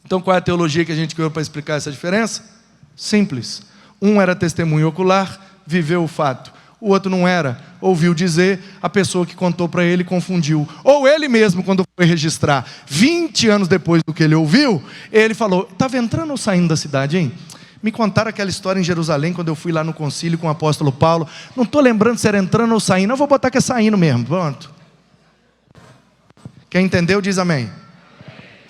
Então qual é a teologia que a gente criou para explicar essa diferença? Simples. Um era testemunho ocular, viveu o fato. O outro não era, ouviu dizer, a pessoa que contou para ele confundiu. Ou ele mesmo, quando foi registrar, 20 anos depois do que ele ouviu, ele falou: estava entrando ou saindo da cidade, hein? Me contaram aquela história em Jerusalém, quando eu fui lá no concílio com o apóstolo Paulo. Não estou lembrando se era entrando ou saindo, eu vou botar que é saindo mesmo, pronto. Quem entendeu diz amém.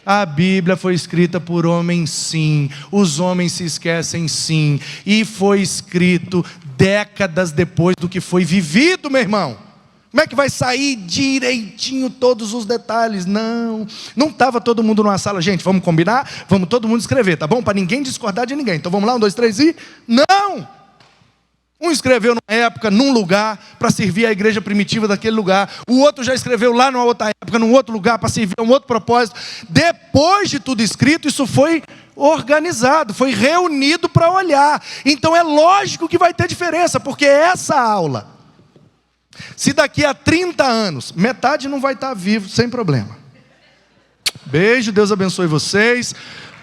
A Bíblia foi escrita por homens, sim. Os homens se esquecem, sim. E foi escrito décadas depois do que foi vivido, meu irmão. Como é que vai sair direitinho todos os detalhes? Não estava todo mundo numa sala. Gente, vamos combinar? Vamos todo mundo escrever, tá bom? Para ninguém discordar de ninguém. Então vamos lá, 1, 2, 3 e... Não! Um escreveu numa época, num lugar, para servir a igreja primitiva daquele lugar. O outro já escreveu lá numa outra época, num outro lugar, para servir a um outro propósito. Depois de tudo escrito, isso foi organizado, foi reunido para olhar. Então é lógico que vai ter diferença, porque essa aula, se daqui a 30 anos, metade não vai estar vivo, sem problema. Beijo, Deus abençoe vocês.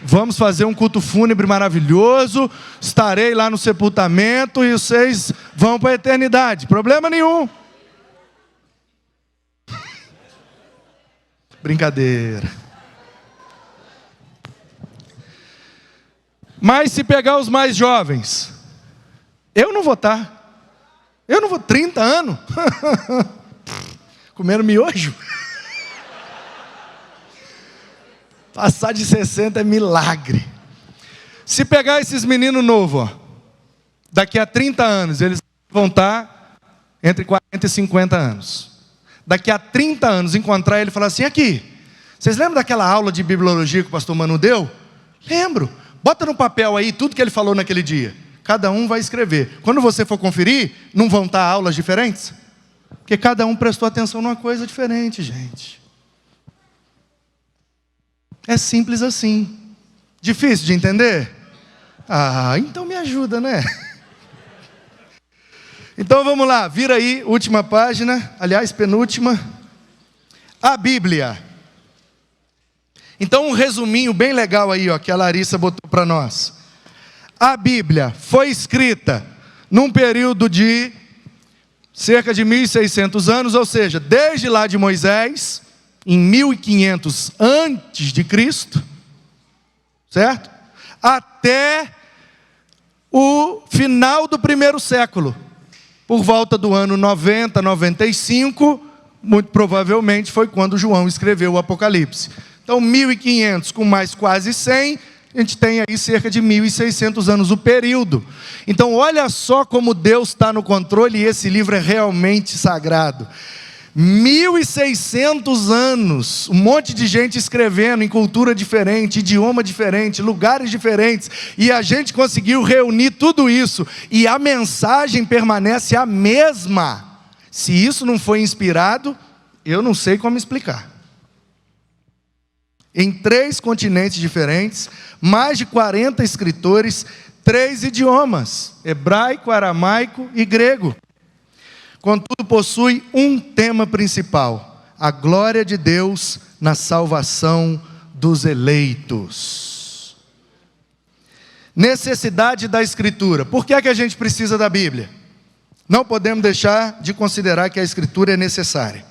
Vamos fazer um culto fúnebre maravilhoso. Estarei lá no sepultamento e vocês vão para a eternidade. Problema nenhum. Brincadeira. Mas se pegar os mais jovens, eu não vou estar. Eu não vou, 30 anos. Comendo miojo. Passar de 60 é milagre. Se pegar esses meninos novos, daqui a 30 anos, eles vão estar entre 40 e 50 anos. Daqui a 30 anos, encontrar ele e falar assim: aqui, vocês lembram daquela aula de bibliologia que o pastor Manu deu? Lembro. Bota no papel aí tudo que ele falou naquele dia. Cada um vai escrever. Quando você for conferir, não vão estar aulas diferentes? Porque cada um prestou atenção numa coisa diferente, gente. É simples assim. Difícil de entender? Ah, então me ajuda, né? Então vamos lá, vira aí, última página, aliás, penúltima. A Bíblia. Então um resuminho bem legal aí, ó, que a Larissa botou para nós. A Bíblia foi escrita num período de cerca de 1.600 anos, ou seja, desde lá de Moisés, em 1500 antes de Cristo, certo? Até o final do primeiro século, por volta do ano 90, 95, muito provavelmente foi quando João escreveu o Apocalipse. Então 1500 com mais quase 100, a gente tem aí cerca de 1.600 anos o período. Então olha só como Deus está no controle e esse livro é realmente sagrado. 1.600 anos, um monte de gente escrevendo em cultura diferente, idioma diferente, lugares diferentes, e a gente conseguiu reunir tudo isso, e a mensagem permanece a mesma. Se isso não foi inspirado, eu não sei como explicar. Em 3 continentes diferentes, mais de 40 escritores, 3 idiomas, hebraico, aramaico e grego. Contudo, possui um tema principal: a glória de Deus na salvação dos eleitos. Necessidade da Escritura. Por que é que a gente precisa da Bíblia? Não podemos deixar de considerar que a Escritura é necessária.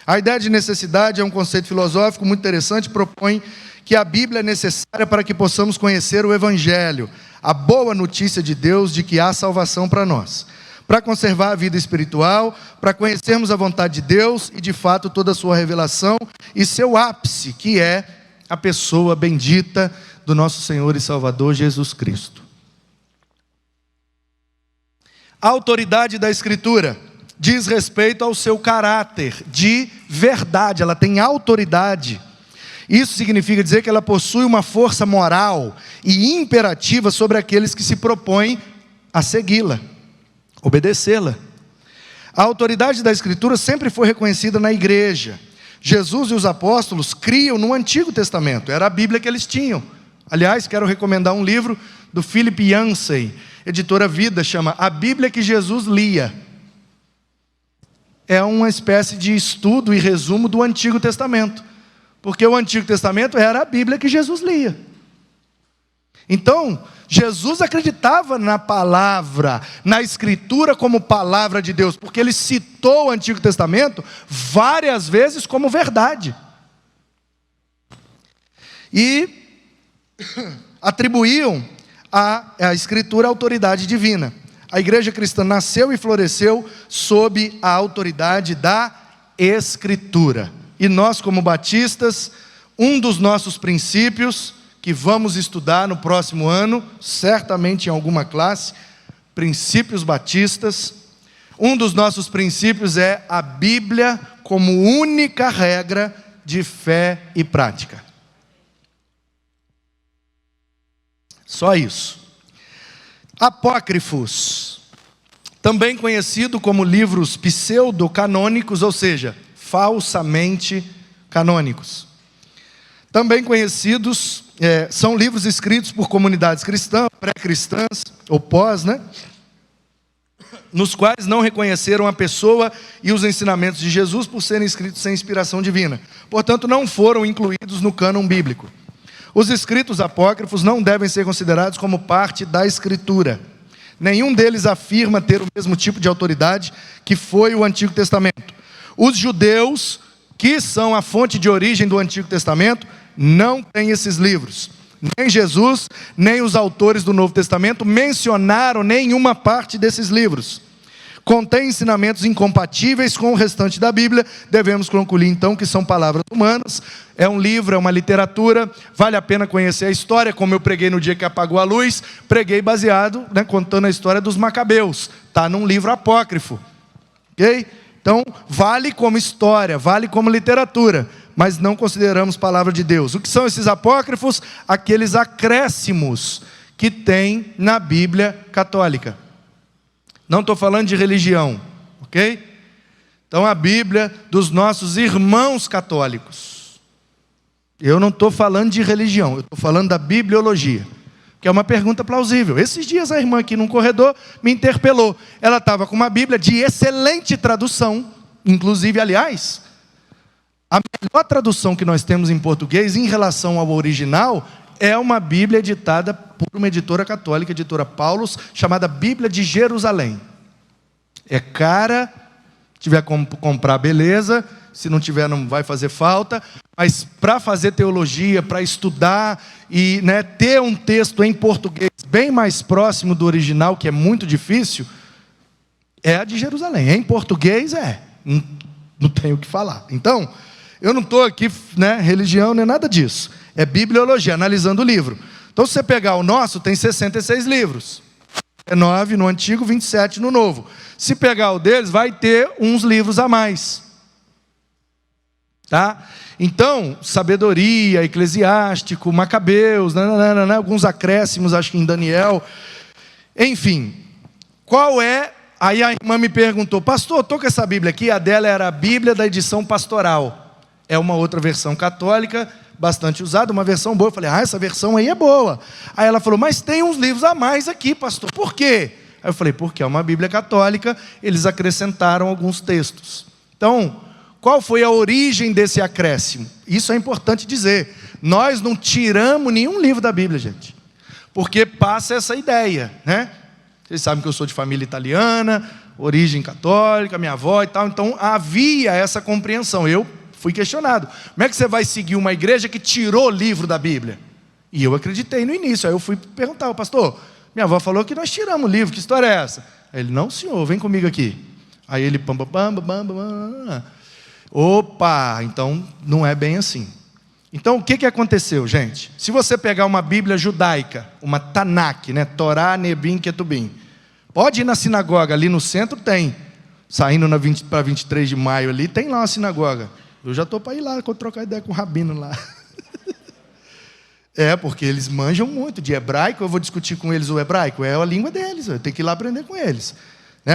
A ideia de necessidade é um conceito filosófico muito interessante, propõe que a Bíblia é necessária para que possamos conhecer o Evangelho, a boa notícia de Deus de que há salvação para nós. Para conservar a vida espiritual, para conhecermos a vontade de Deus e de fato toda a sua revelação e seu ápice, que é a pessoa bendita do nosso Senhor e Salvador Jesus Cristo. A autoridade da Escritura diz respeito ao seu caráter de verdade, ela tem autoridade. Isso significa dizer que ela possui uma força moral e imperativa sobre aqueles que se propõem a segui-la, obedecê-la. A autoridade da Escritura sempre foi reconhecida na igreja. Jesus e os apóstolos criam no Antigo Testamento, era a Bíblia que eles tinham. Aliás, quero recomendar um livro do Philip Yancey, editora Vida, chama A Bíblia que Jesus Lia. É uma espécie de estudo e resumo do Antigo Testamento, porque o Antigo Testamento era a Bíblia que Jesus lia. Então, Jesus acreditava na palavra, na Escritura como palavra de Deus, porque ele citou o Antigo Testamento várias vezes como verdade. E atribuíam à Escritura a autoridade divina. A igreja cristã nasceu e floresceu sob a autoridade da Escritura. E nós, como batistas, um dos nossos princípios, que vamos estudar no próximo ano, certamente em alguma classe, princípios batistas, um dos nossos princípios é a Bíblia como única regra de fé e prática. Só isso. Apócrifos, também conhecido como livros pseudo-canônicos, ou seja, falsamente canônicos. Também conhecidos, são livros escritos por comunidades cristãs, pré-cristãs, ou pós, nos quais não reconheceram a pessoa e os ensinamentos de Jesus por serem escritos sem inspiração divina. Portanto, não foram incluídos no cânon bíblico. Os escritos apócrifos não devem ser considerados como parte da Escritura. Nenhum deles afirma ter o mesmo tipo de autoridade que foi o Antigo Testamento. Os judeus, que são a fonte de origem do Antigo Testamento, não têm esses livros. Nem Jesus, nem os autores do Novo Testamento mencionaram nenhuma parte desses livros. Contém ensinamentos incompatíveis com o restante da Bíblia. Devemos concluir então que são palavras humanas. É um livro, é uma literatura. Vale a pena conhecer a história, como eu preguei no dia que apagou a luz. Preguei baseado, contando a história dos Macabeus. Está num livro apócrifo. Ok? Então, vale como história, vale como literatura, mas não consideramos palavra de Deus. O que são esses apócrifos? Aqueles acréscimos que tem na Bíblia católica. Não estou falando de religião, ok? Então, a Bíblia dos nossos irmãos católicos. Eu não estou falando de religião, eu estou falando da bibliologia, que é uma pergunta plausível. Esses dias a irmã aqui num corredor me interpelou. Ela estava com uma Bíblia de excelente tradução, inclusive, aliás, a melhor tradução que nós temos em português em relação ao original é uma Bíblia editada por uma editora católica, editora Paulus, chamada Bíblia de Jerusalém. É cara, se tiver como comprar, beleza, se não tiver não vai fazer falta, mas para fazer teologia, para estudar e ter um texto em português bem mais próximo do original, que é muito difícil, é a de Jerusalém. Em português não tenho o que falar. Então, eu não estou aqui, religião, nem nada disso. É bibliologia, analisando o livro. Então, se você pegar o nosso, tem 66 livros. 9 no Antigo, 27 no Novo. Se pegar o deles, vai ter uns livros a mais. Tá? Então, sabedoria, eclesiástico, Macabeus, alguns acréscimos, acho que em Daniel. Enfim, qual é... Aí a irmã me perguntou, pastor, estou com essa Bíblia aqui, a dela era a Bíblia da edição pastoral. É uma outra versão católica, bastante usada, uma versão boa. Eu falei, essa versão aí é boa. Aí ela falou, mas tem uns livros a mais aqui, pastor, por quê? Aí eu falei, porque é uma Bíblia católica, eles acrescentaram alguns textos. Então, qual foi a origem desse acréscimo? Isso é importante dizer. Nós não tiramos nenhum livro da Bíblia, gente, porque passa essa ideia, Vocês sabem que eu sou de família italiana, origem católica, minha avó e tal, então havia essa compreensão. Eu fui questionado. Como é que você vai seguir uma igreja que tirou o livro da Bíblia? E eu acreditei no início. Aí eu fui perguntar ao pastor, minha avó falou que nós tiramos o livro, que história é essa? Aí ele, não senhor, vem comigo aqui. Aí ele, opa, então não é bem assim. Então o que aconteceu, gente? Se você pegar uma Bíblia judaica, uma Tanakh, Torá, Nebim, Ketubim, pode ir na sinagoga, ali no centro tem. Saindo para 23 de maio ali, tem lá uma sinagoga. Eu já estou para ir lá, trocar ideia com o rabino lá. Porque eles manjam muito de hebraico, eu vou discutir com eles o hebraico, é a língua deles, eu tenho que ir lá aprender com eles.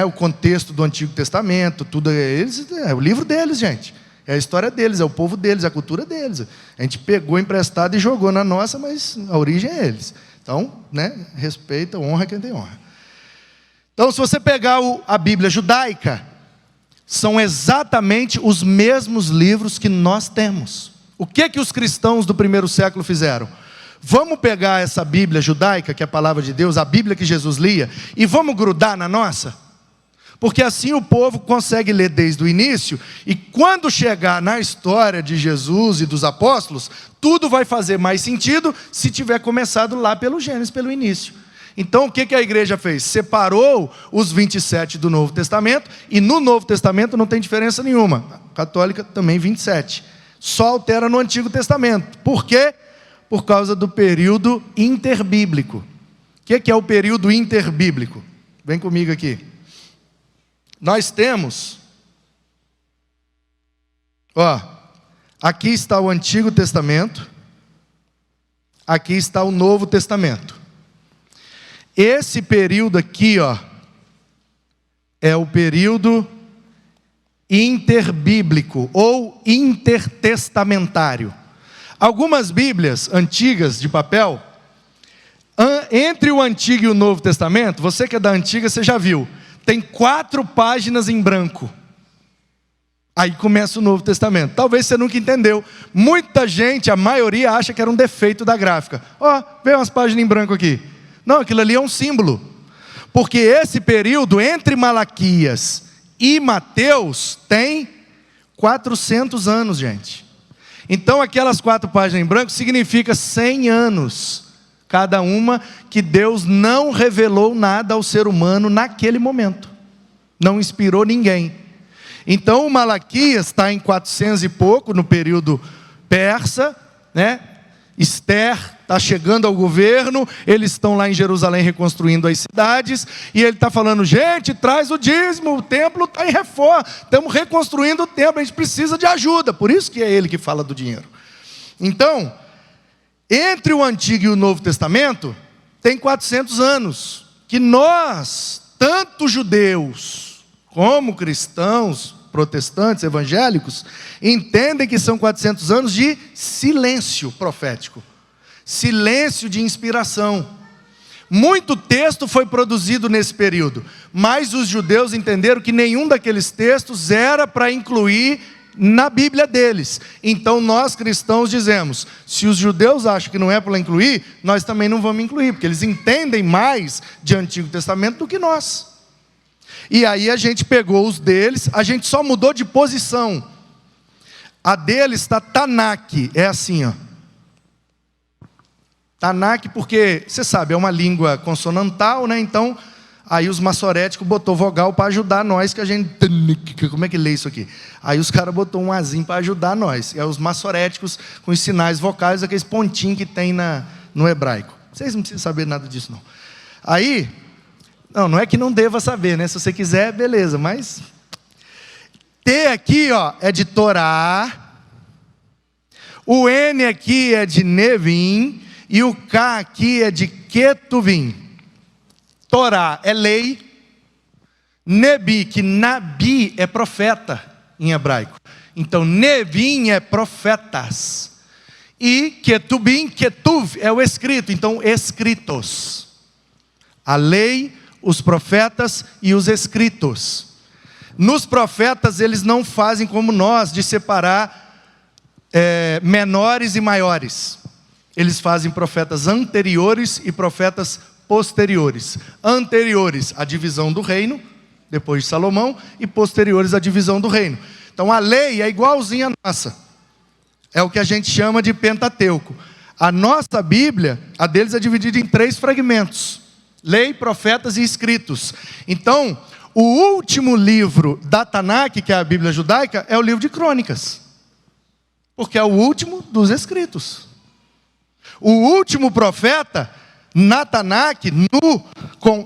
O contexto do Antigo Testamento, tudo eles, é o livro deles, gente. É a história deles, é o povo deles, é a cultura deles. A gente pegou emprestado e jogou na nossa, mas a origem é eles. Então, né, respeita, honra quem tem honra. Então, se você pegar a Bíblia judaica, são exatamente os mesmos livros que nós temos. O que os cristãos do primeiro século fizeram? Vamos pegar essa Bíblia judaica, que é a palavra de Deus, a Bíblia que Jesus lia, e vamos grudar na nossa? Porque assim o povo consegue ler desde o início, e quando chegar na história de Jesus e dos apóstolos, tudo vai fazer mais sentido se tiver começado lá pelo Gênesis, pelo início. Então o que a igreja fez? Separou os 27 do Novo Testamento, e no Novo Testamento não tem diferença nenhuma. A católica também 27. Só altera no Antigo Testamento. Por quê? Por causa do período interbíblico. O que é o período interbíblico? Vem comigo aqui. Nós temos, aqui está o Antigo Testamento, aqui está o Novo Testamento. Esse período aqui, é o período interbíblico ou intertestamentário. Algumas Bíblias antigas de papel, entre o Antigo e o Novo Testamento, você que é da antiga, você já viu, tem 4 páginas em branco. Aí começa o Novo Testamento. Talvez você nunca entendeu. Muita gente, a maioria, acha que era um defeito da gráfica. Vê umas páginas em branco aqui. Não, aquilo ali é um símbolo. Porque esse período entre Malaquias e Mateus tem 400 anos, gente. Então aquelas 4 páginas em branco significa 100 anos. Cada uma que Deus não revelou nada ao ser humano naquele momento. Não inspirou ninguém. Então o Malaquias está em 400 e pouco, no período persa, né? Esther está chegando ao governo, eles estão lá em Jerusalém reconstruindo as cidades, e ele está falando, gente, traz o dízimo, o templo está em reforma, estamos reconstruindo o templo, a gente precisa de ajuda, por isso que é ele que fala do dinheiro. Então, entre o Antigo e o Novo Testamento, tem 400 anos, que nós, tanto judeus, como cristãos, protestantes, evangélicos, entendem que são 400 anos de silêncio profético, silêncio de inspiração. Muito texto foi produzido nesse período, mas os judeus entenderam que nenhum daqueles textos era para incluir na Bíblia deles. Então nós cristãos dizemos, se os judeus acham que não é para incluir, nós também não vamos incluir, porque eles entendem mais de Antigo Testamento do que nós. E aí a gente pegou os deles, a gente só mudou de posição. A deles está Tanakh, é assim, Tanakh, porque, você sabe, é uma língua consonantal, né? Então, aí os maçoréticos botou vogal para ajudar nós, que a gente... Como é que lê isso aqui? Aí os caras botou um azinho para ajudar nós. E aí os maçoréticos, com os sinais vocais, aqueles pontinhos que tem no hebraico. Vocês não precisam saber nada disso, não. Aí... Não é que não deva saber, né? Se você quiser, beleza, mas... T aqui, é de Torá. O N aqui é de Nevim. E o K aqui é de Ketuvim. Torá é lei. Nebi, que Nabi é profeta em hebraico. Então, Nevim é profetas. E Ketubim, Ketuv é o escrito. Então, escritos. A lei, os profetas e os escritos. Nos profetas eles não fazem como nós, de separar menores e maiores. Eles fazem profetas anteriores e profetas posteriores. Anteriores, a divisão do reino, depois de Salomão, e posteriores, a divisão do reino. Então a lei é igualzinha à nossa. É o que a gente chama de Pentateuco. A nossa Bíblia, a deles é dividida em 3 fragmentos. Lei, profetas e escritos. Então, o último livro da Tanakh, que é a Bíblia judaica, é o livro de Crônicas. Porque é o último dos escritos. O último profeta, na Tanakh,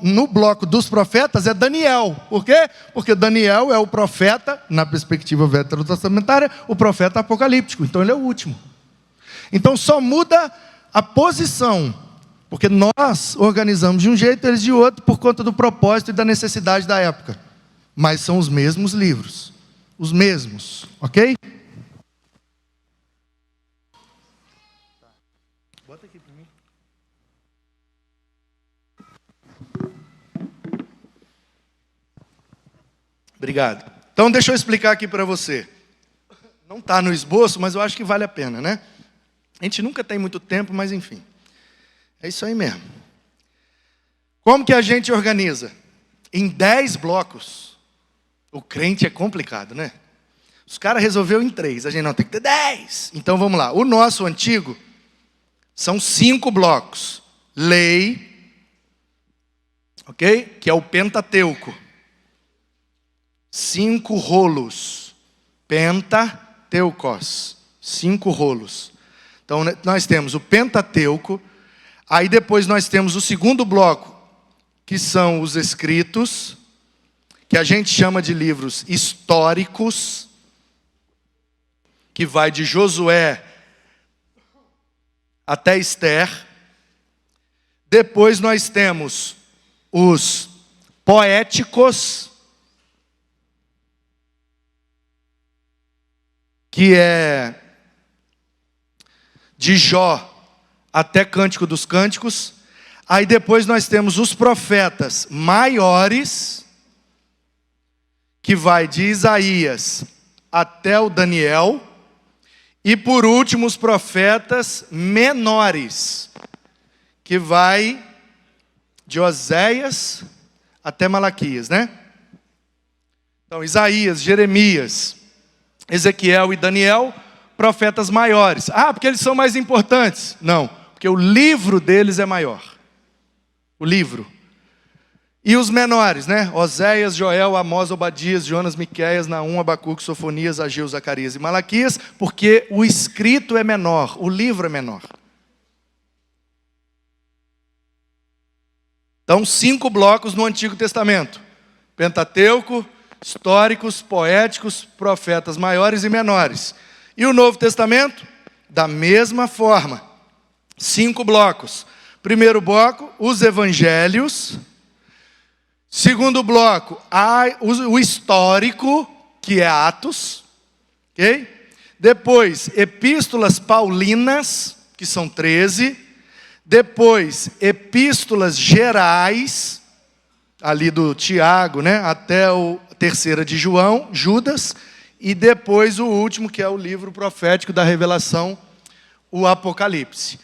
no bloco dos profetas, é Daniel. Por quê? Porque Daniel é o profeta, na perspectiva veterotestamentária, o profeta apocalíptico. Então ele é o último. Então só muda a posição. Porque nós organizamos de um jeito, eles de outro, por conta do propósito e da necessidade da época. Mas são os mesmos livros. Os mesmos, ok? Obrigado. Então deixa eu explicar aqui para você. Não está no esboço, mas eu acho que vale a pena, né? A gente nunca tem muito tempo, mas enfim. É isso aí mesmo. Como que a gente organiza? Em 10 blocos. O crente é complicado, né? Os caras resolveram em 3. A gente não tem que ter 10. Então vamos lá. O nosso antigo são 5 blocos. Lei, ok? Que é o Pentateuco. 5 rolos. Pentateucos. 5 rolos. Então nós temos o Pentateuco. Aí depois nós temos o segundo bloco, que são os escritos, que a gente chama de livros históricos, que vai de Josué até Esther. Depois nós temos os poéticos, que é de Jó até Cântico dos Cânticos. Aí depois nós temos os profetas maiores, que vai de Isaías até o Daniel. E por último os profetas menores, que vai de Oséias até Malaquias, né? Então Isaías, Jeremias, Ezequiel e Daniel, profetas maiores. Ah, porque eles são mais importantes? Não, porque o livro deles é maior. O livro. E os menores, né? Oséias, Joel, Amós, Obadias, Jonas, Miqueias, Naum, Abacuque, Sofonias, Ageu, Zacarias e Malaquias, porque o escrito é menor, o livro é menor. Então, 5 blocos no Antigo Testamento. Pentateuco, históricos, poéticos, profetas maiores e menores. E o Novo Testamento? Da mesma forma. 5 blocos. Primeiro bloco, os evangelhos. Segundo bloco, o histórico, que é Atos. Okay? Depois, epístolas paulinas, que são 13. Depois, epístolas gerais, ali do Tiago, né, até a terceira de João, Judas. E depois o último, que é o livro profético da Revelação, o Apocalipse.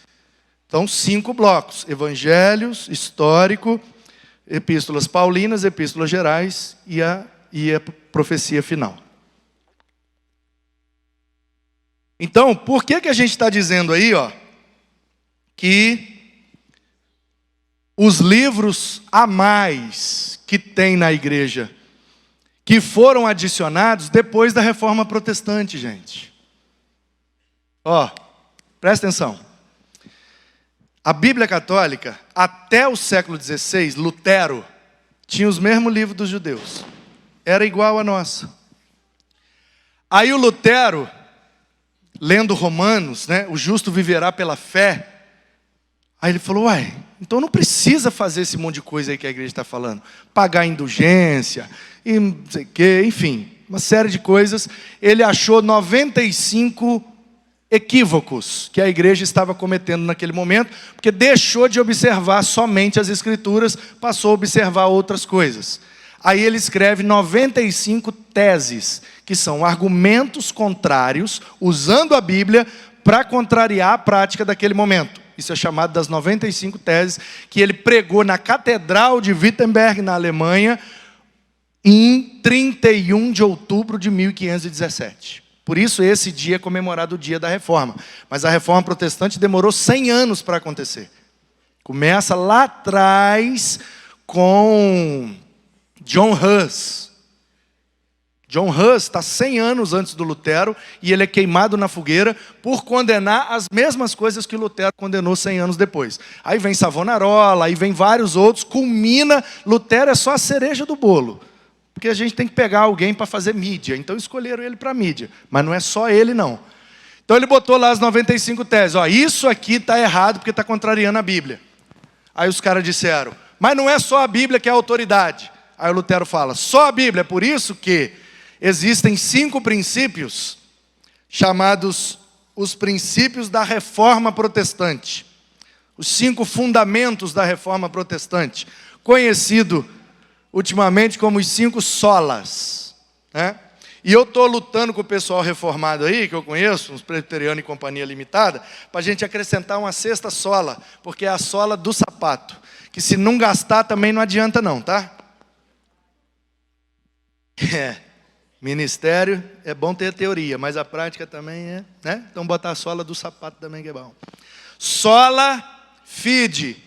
Então, 5 blocos: evangelhos, histórico, epístolas paulinas, epístolas gerais e a profecia final. Então, por que a gente está dizendo aí, ó, que os livros a mais que tem na igreja, que foram adicionados depois da Reforma Protestante, gente? Ó, presta atenção. A Bíblia Católica, até o século XVI, Lutero, tinha os mesmos livros dos judeus. Era igual a nossa. Aí o Lutero, lendo Romanos, né, o justo viverá pela fé. Aí ele falou, uai, então não precisa fazer esse monte de coisa aí que a igreja está falando. Pagar indulgência, e não sei o quê, enfim, uma série de coisas. Ele achou 95 equívocos que a igreja estava cometendo naquele momento, porque deixou de observar somente as escrituras, passou a observar outras coisas. Aí ele escreve 95 teses, que são argumentos contrários, usando a Bíblia para contrariar a prática daquele momento. Isso é chamado das 95 teses, que ele pregou na Catedral de Wittenberg, na Alemanha, em 31 de outubro de 1517. Por isso esse dia é comemorado o dia da Reforma. Mas a Reforma Protestante demorou 100 anos para acontecer. Começa lá atrás com John Hus. John Hus está 100 anos antes do Lutero e ele é queimado na fogueira por condenar as mesmas coisas que Lutero condenou 100 anos depois. Aí vem Savonarola, aí vem vários outros, culmina. Lutero é só a cereja do bolo. Porque a gente tem que pegar alguém para fazer mídia. Então escolheram ele para mídia. Mas não é só ele, não. Então ele botou lá as 95 teses. Ó, isso aqui está errado porque está contrariando a Bíblia. Aí os caras disseram, mas não é só a Bíblia que é a autoridade. Aí o Lutero fala, só a Bíblia. É por isso que existem 5 princípios chamados os princípios da Reforma Protestante. Os 5 fundamentos da Reforma Protestante. Conhecido ultimamente como os 5 solas. né? E eu estou lutando com o pessoal reformado aí, que eu conheço, uns presbiterianos e companhia limitada, para a gente acrescentar uma sexta sola, porque é a sola do sapato, que se não gastar também não adianta não, tá? Ministério, é bom ter a teoria, mas a prática também é, né? Então botar a sola do sapato também que é bom. Sola fide,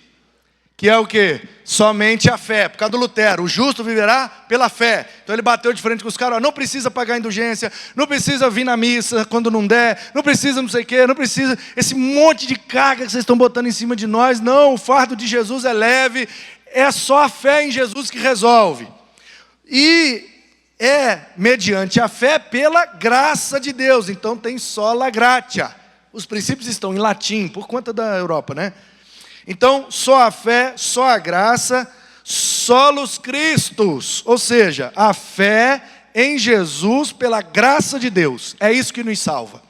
que é o quê? Somente a fé. Por causa do Lutero, o justo viverá pela fé. Então ele bateu de frente com os caras, ó, não precisa pagar indulgência, não precisa vir na missa quando não der, não precisa não sei o quê, não precisa esse monte de carga que vocês estão botando em cima de nós. Não, o fardo de Jesus é leve, é só a fé em Jesus que resolve. E é mediante a fé pela graça de Deus. Então tem sola gratia. Os princípios estão em latim, por conta da Europa, né? Então, só a fé, só a graça, solos Christus, ou seja, a fé em Jesus pela graça de Deus, é isso que nos salva.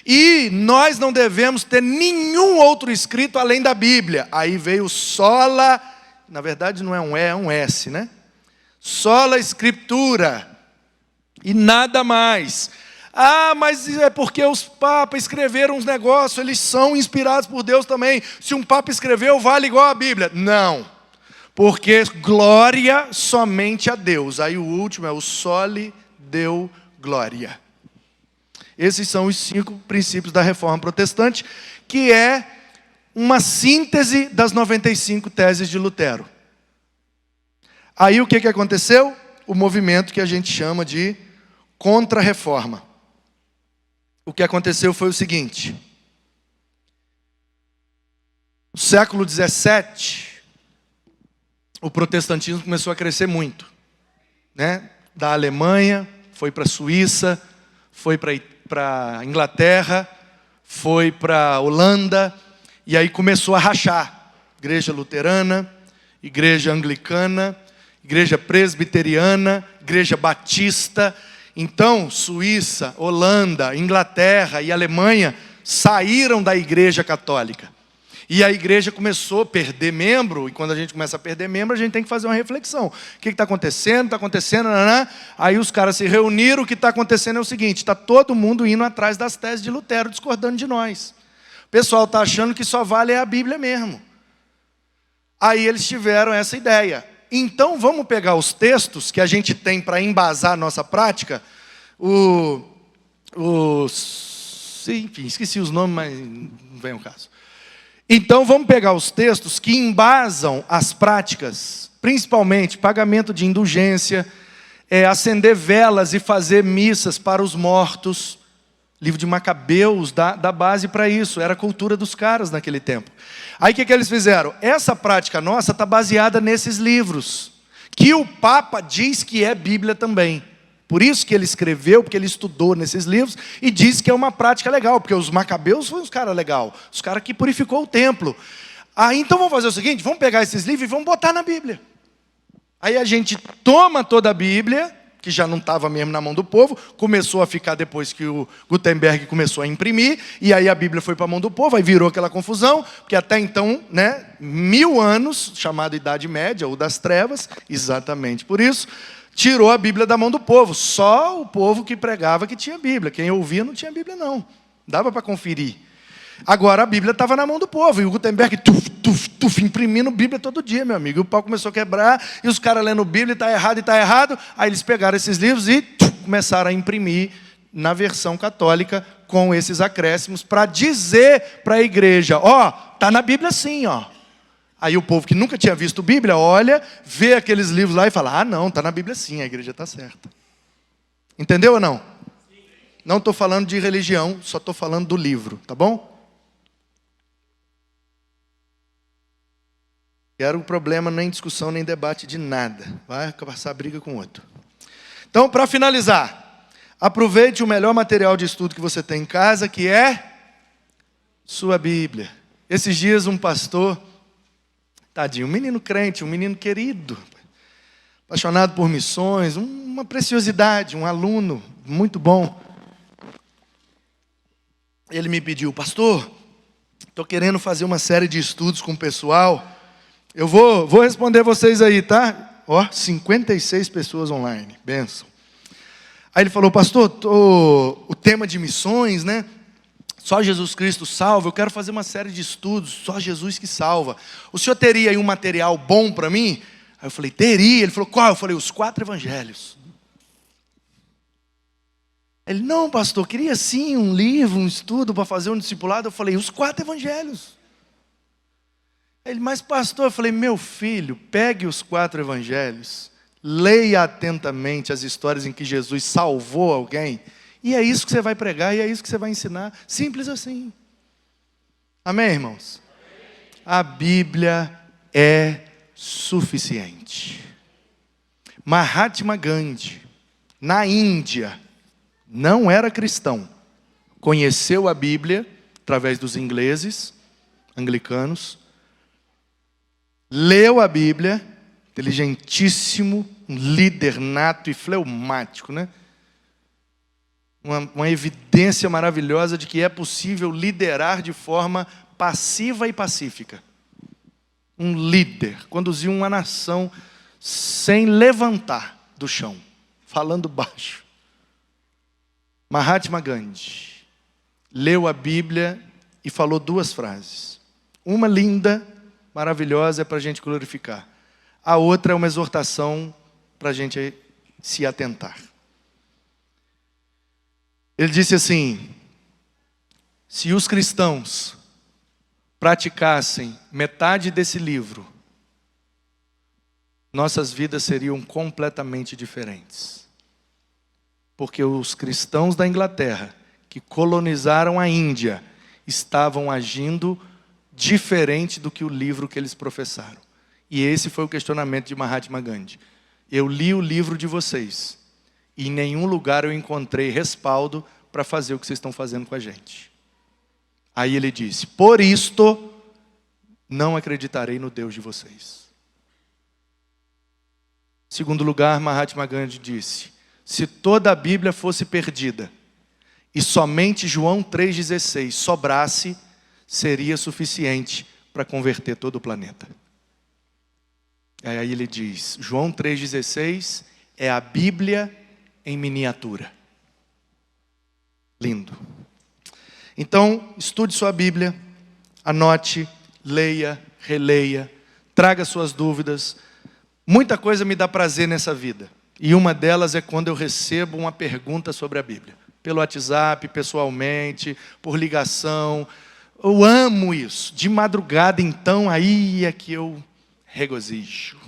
E nós não devemos ter nenhum outro escrito além da Bíblia. Aí veio sola, na verdade não é um E, é um S, né? Sola Escritura, e nada mais. Ah, mas é porque os papas escreveram uns negócios, eles são inspirados por Deus também. Se um papa escreveu, vale igual a Bíblia. Não, porque glória somente a Deus. Aí o último é o soli deu glória. Esses são os 5 princípios da Reforma Protestante, que é uma síntese das 95 teses de Lutero. Aí o que aconteceu? O movimento que a gente chama de Contra-Reforma. O que aconteceu foi o seguinte: no século XVII, o protestantismo começou a crescer muito, né? Da Alemanha, foi para a Suíça, foi para a Inglaterra, foi para a Holanda, e aí começou a rachar. Igreja luterana, igreja anglicana, igreja presbiteriana, igreja batista. Então, Suíça, Holanda, Inglaterra e Alemanha saíram da igreja católica. E a igreja começou a perder membro, e quando a gente começa a perder membro, a gente tem que fazer uma reflexão. O que está acontecendo? Está acontecendo? Nanã. Aí os caras se reuniram, o que está acontecendo é o seguinte: está todo mundo indo atrás das teses de Lutero, discordando de nós. O pessoal está achando que só vale a Bíblia mesmo. Aí eles tiveram essa ideia. Então, vamos pegar os textos que a gente tem para embasar a nossa prática. Enfim, esqueci os nomes, mas não vem ao caso. Então, vamos pegar os textos que embasam as práticas, principalmente pagamento de indulgência, acender velas e fazer missas para os mortos. Livro de Macabeus dá base para isso, era a cultura dos caras naquele tempo. Aí o que eles fizeram? Essa prática nossa está baseada nesses livros, que o Papa diz que é Bíblia também. Por isso que ele escreveu, porque ele estudou nesses livros, e diz que é uma prática legal, porque os Macabeus foram uns caras legais, os caras que purificou o templo. Aí então vamos fazer o seguinte, vamos pegar esses livros e vamos botar na Bíblia. Aí a gente toma toda a Bíblia, que já não estava mesmo na mão do povo, começou a ficar depois que o Gutenberg começou a imprimir, e aí a Bíblia foi para a mão do povo, aí virou aquela confusão, porque até então, né, 1000 anos, chamado Idade Média, ou das Trevas, exatamente por isso, tirou a Bíblia da mão do povo. Só o povo que pregava que tinha Bíblia, quem ouvia não tinha Bíblia não, dava para conferir. Agora a Bíblia estava na mão do povo, e o Gutenberg, imprimindo Bíblia todo dia, meu amigo. E o pau começou a quebrar, e os caras lendo Bíblia, está errado. Aí eles pegaram esses livros e começaram a imprimir na versão católica, com esses acréscimos, para dizer para a igreja, está na Bíblia sim, ó. Aí o povo que nunca tinha visto Bíblia, olha, vê aqueles livros lá e fala, não, está na Bíblia sim, a igreja está certa. Entendeu ou não? Não estou falando de religião, só estou falando do livro, tá bom? Quero problema, nem discussão, nem debate de nada. Vai passar briga com o outro. Então, para finalizar, aproveite o melhor material de estudo que você tem em casa, que é sua Bíblia. Esses dias um pastor, tadinho, um menino crente, um menino querido, apaixonado por missões, uma preciosidade, um aluno muito bom. Ele me pediu, pastor, estou querendo fazer uma série de estudos com o pessoal. Eu vou responder vocês aí, tá? 56 pessoas online, bênção. Aí ele falou, pastor, o tema de missões, né? Só Jesus Cristo salva, eu quero fazer uma série de estudos, só Jesus que salva. O senhor teria aí um material bom para mim? Aí eu falei, teria. Ele falou, qual? Eu falei, os 4 evangelhos. Ele, não, pastor, queria sim um livro, um estudo para fazer um discipulado. Eu falei, os 4 evangelhos. Ele, mas pastor, eu falei, meu filho, pegue os 4 evangelhos, leia atentamente as histórias em que Jesus salvou alguém, e é isso que você vai pregar, e é isso que você vai ensinar, simples assim. Amém, irmãos? A Bíblia é suficiente. Mahatma Gandhi, na Índia, não era cristão, conheceu a Bíblia através dos ingleses, anglicanos, leu a Bíblia, inteligentíssimo, um líder nato e fleumático, né? Uma evidência maravilhosa de que é possível liderar de forma passiva e pacífica. Um líder, conduzir uma nação sem levantar do chão, falando baixo. Mahatma Gandhi leu a Bíblia e falou 2 frases. Uma linda, maravilhosa, é para a gente glorificar. A outra é uma exortação para a gente se atentar. Ele disse assim, se os cristãos praticassem metade desse livro, nossas vidas seriam completamente diferentes. Porque os cristãos da Inglaterra, que colonizaram a Índia, estavam agindo diferente do que o livro que eles professaram. E esse foi o questionamento de Mahatma Gandhi. Eu li o livro de vocês, e em nenhum lugar eu encontrei respaldo para fazer o que vocês estão fazendo com a gente. Aí ele disse, por isto, não acreditarei no Deus de vocês. Em segundo lugar, Mahatma Gandhi disse, se toda a Bíblia fosse perdida, e somente João 3,16 sobrasse, seria suficiente para converter todo o planeta. Aí ele diz, João 3,16 é a Bíblia em miniatura. Lindo. Então, estude sua Bíblia, anote, leia, releia, traga suas dúvidas. Muita coisa me dá prazer nessa vida. E uma delas é quando eu recebo uma pergunta sobre a Bíblia. Pelo WhatsApp, pessoalmente, por ligação. Eu amo isso. De madrugada, então, aí é que eu regozijo.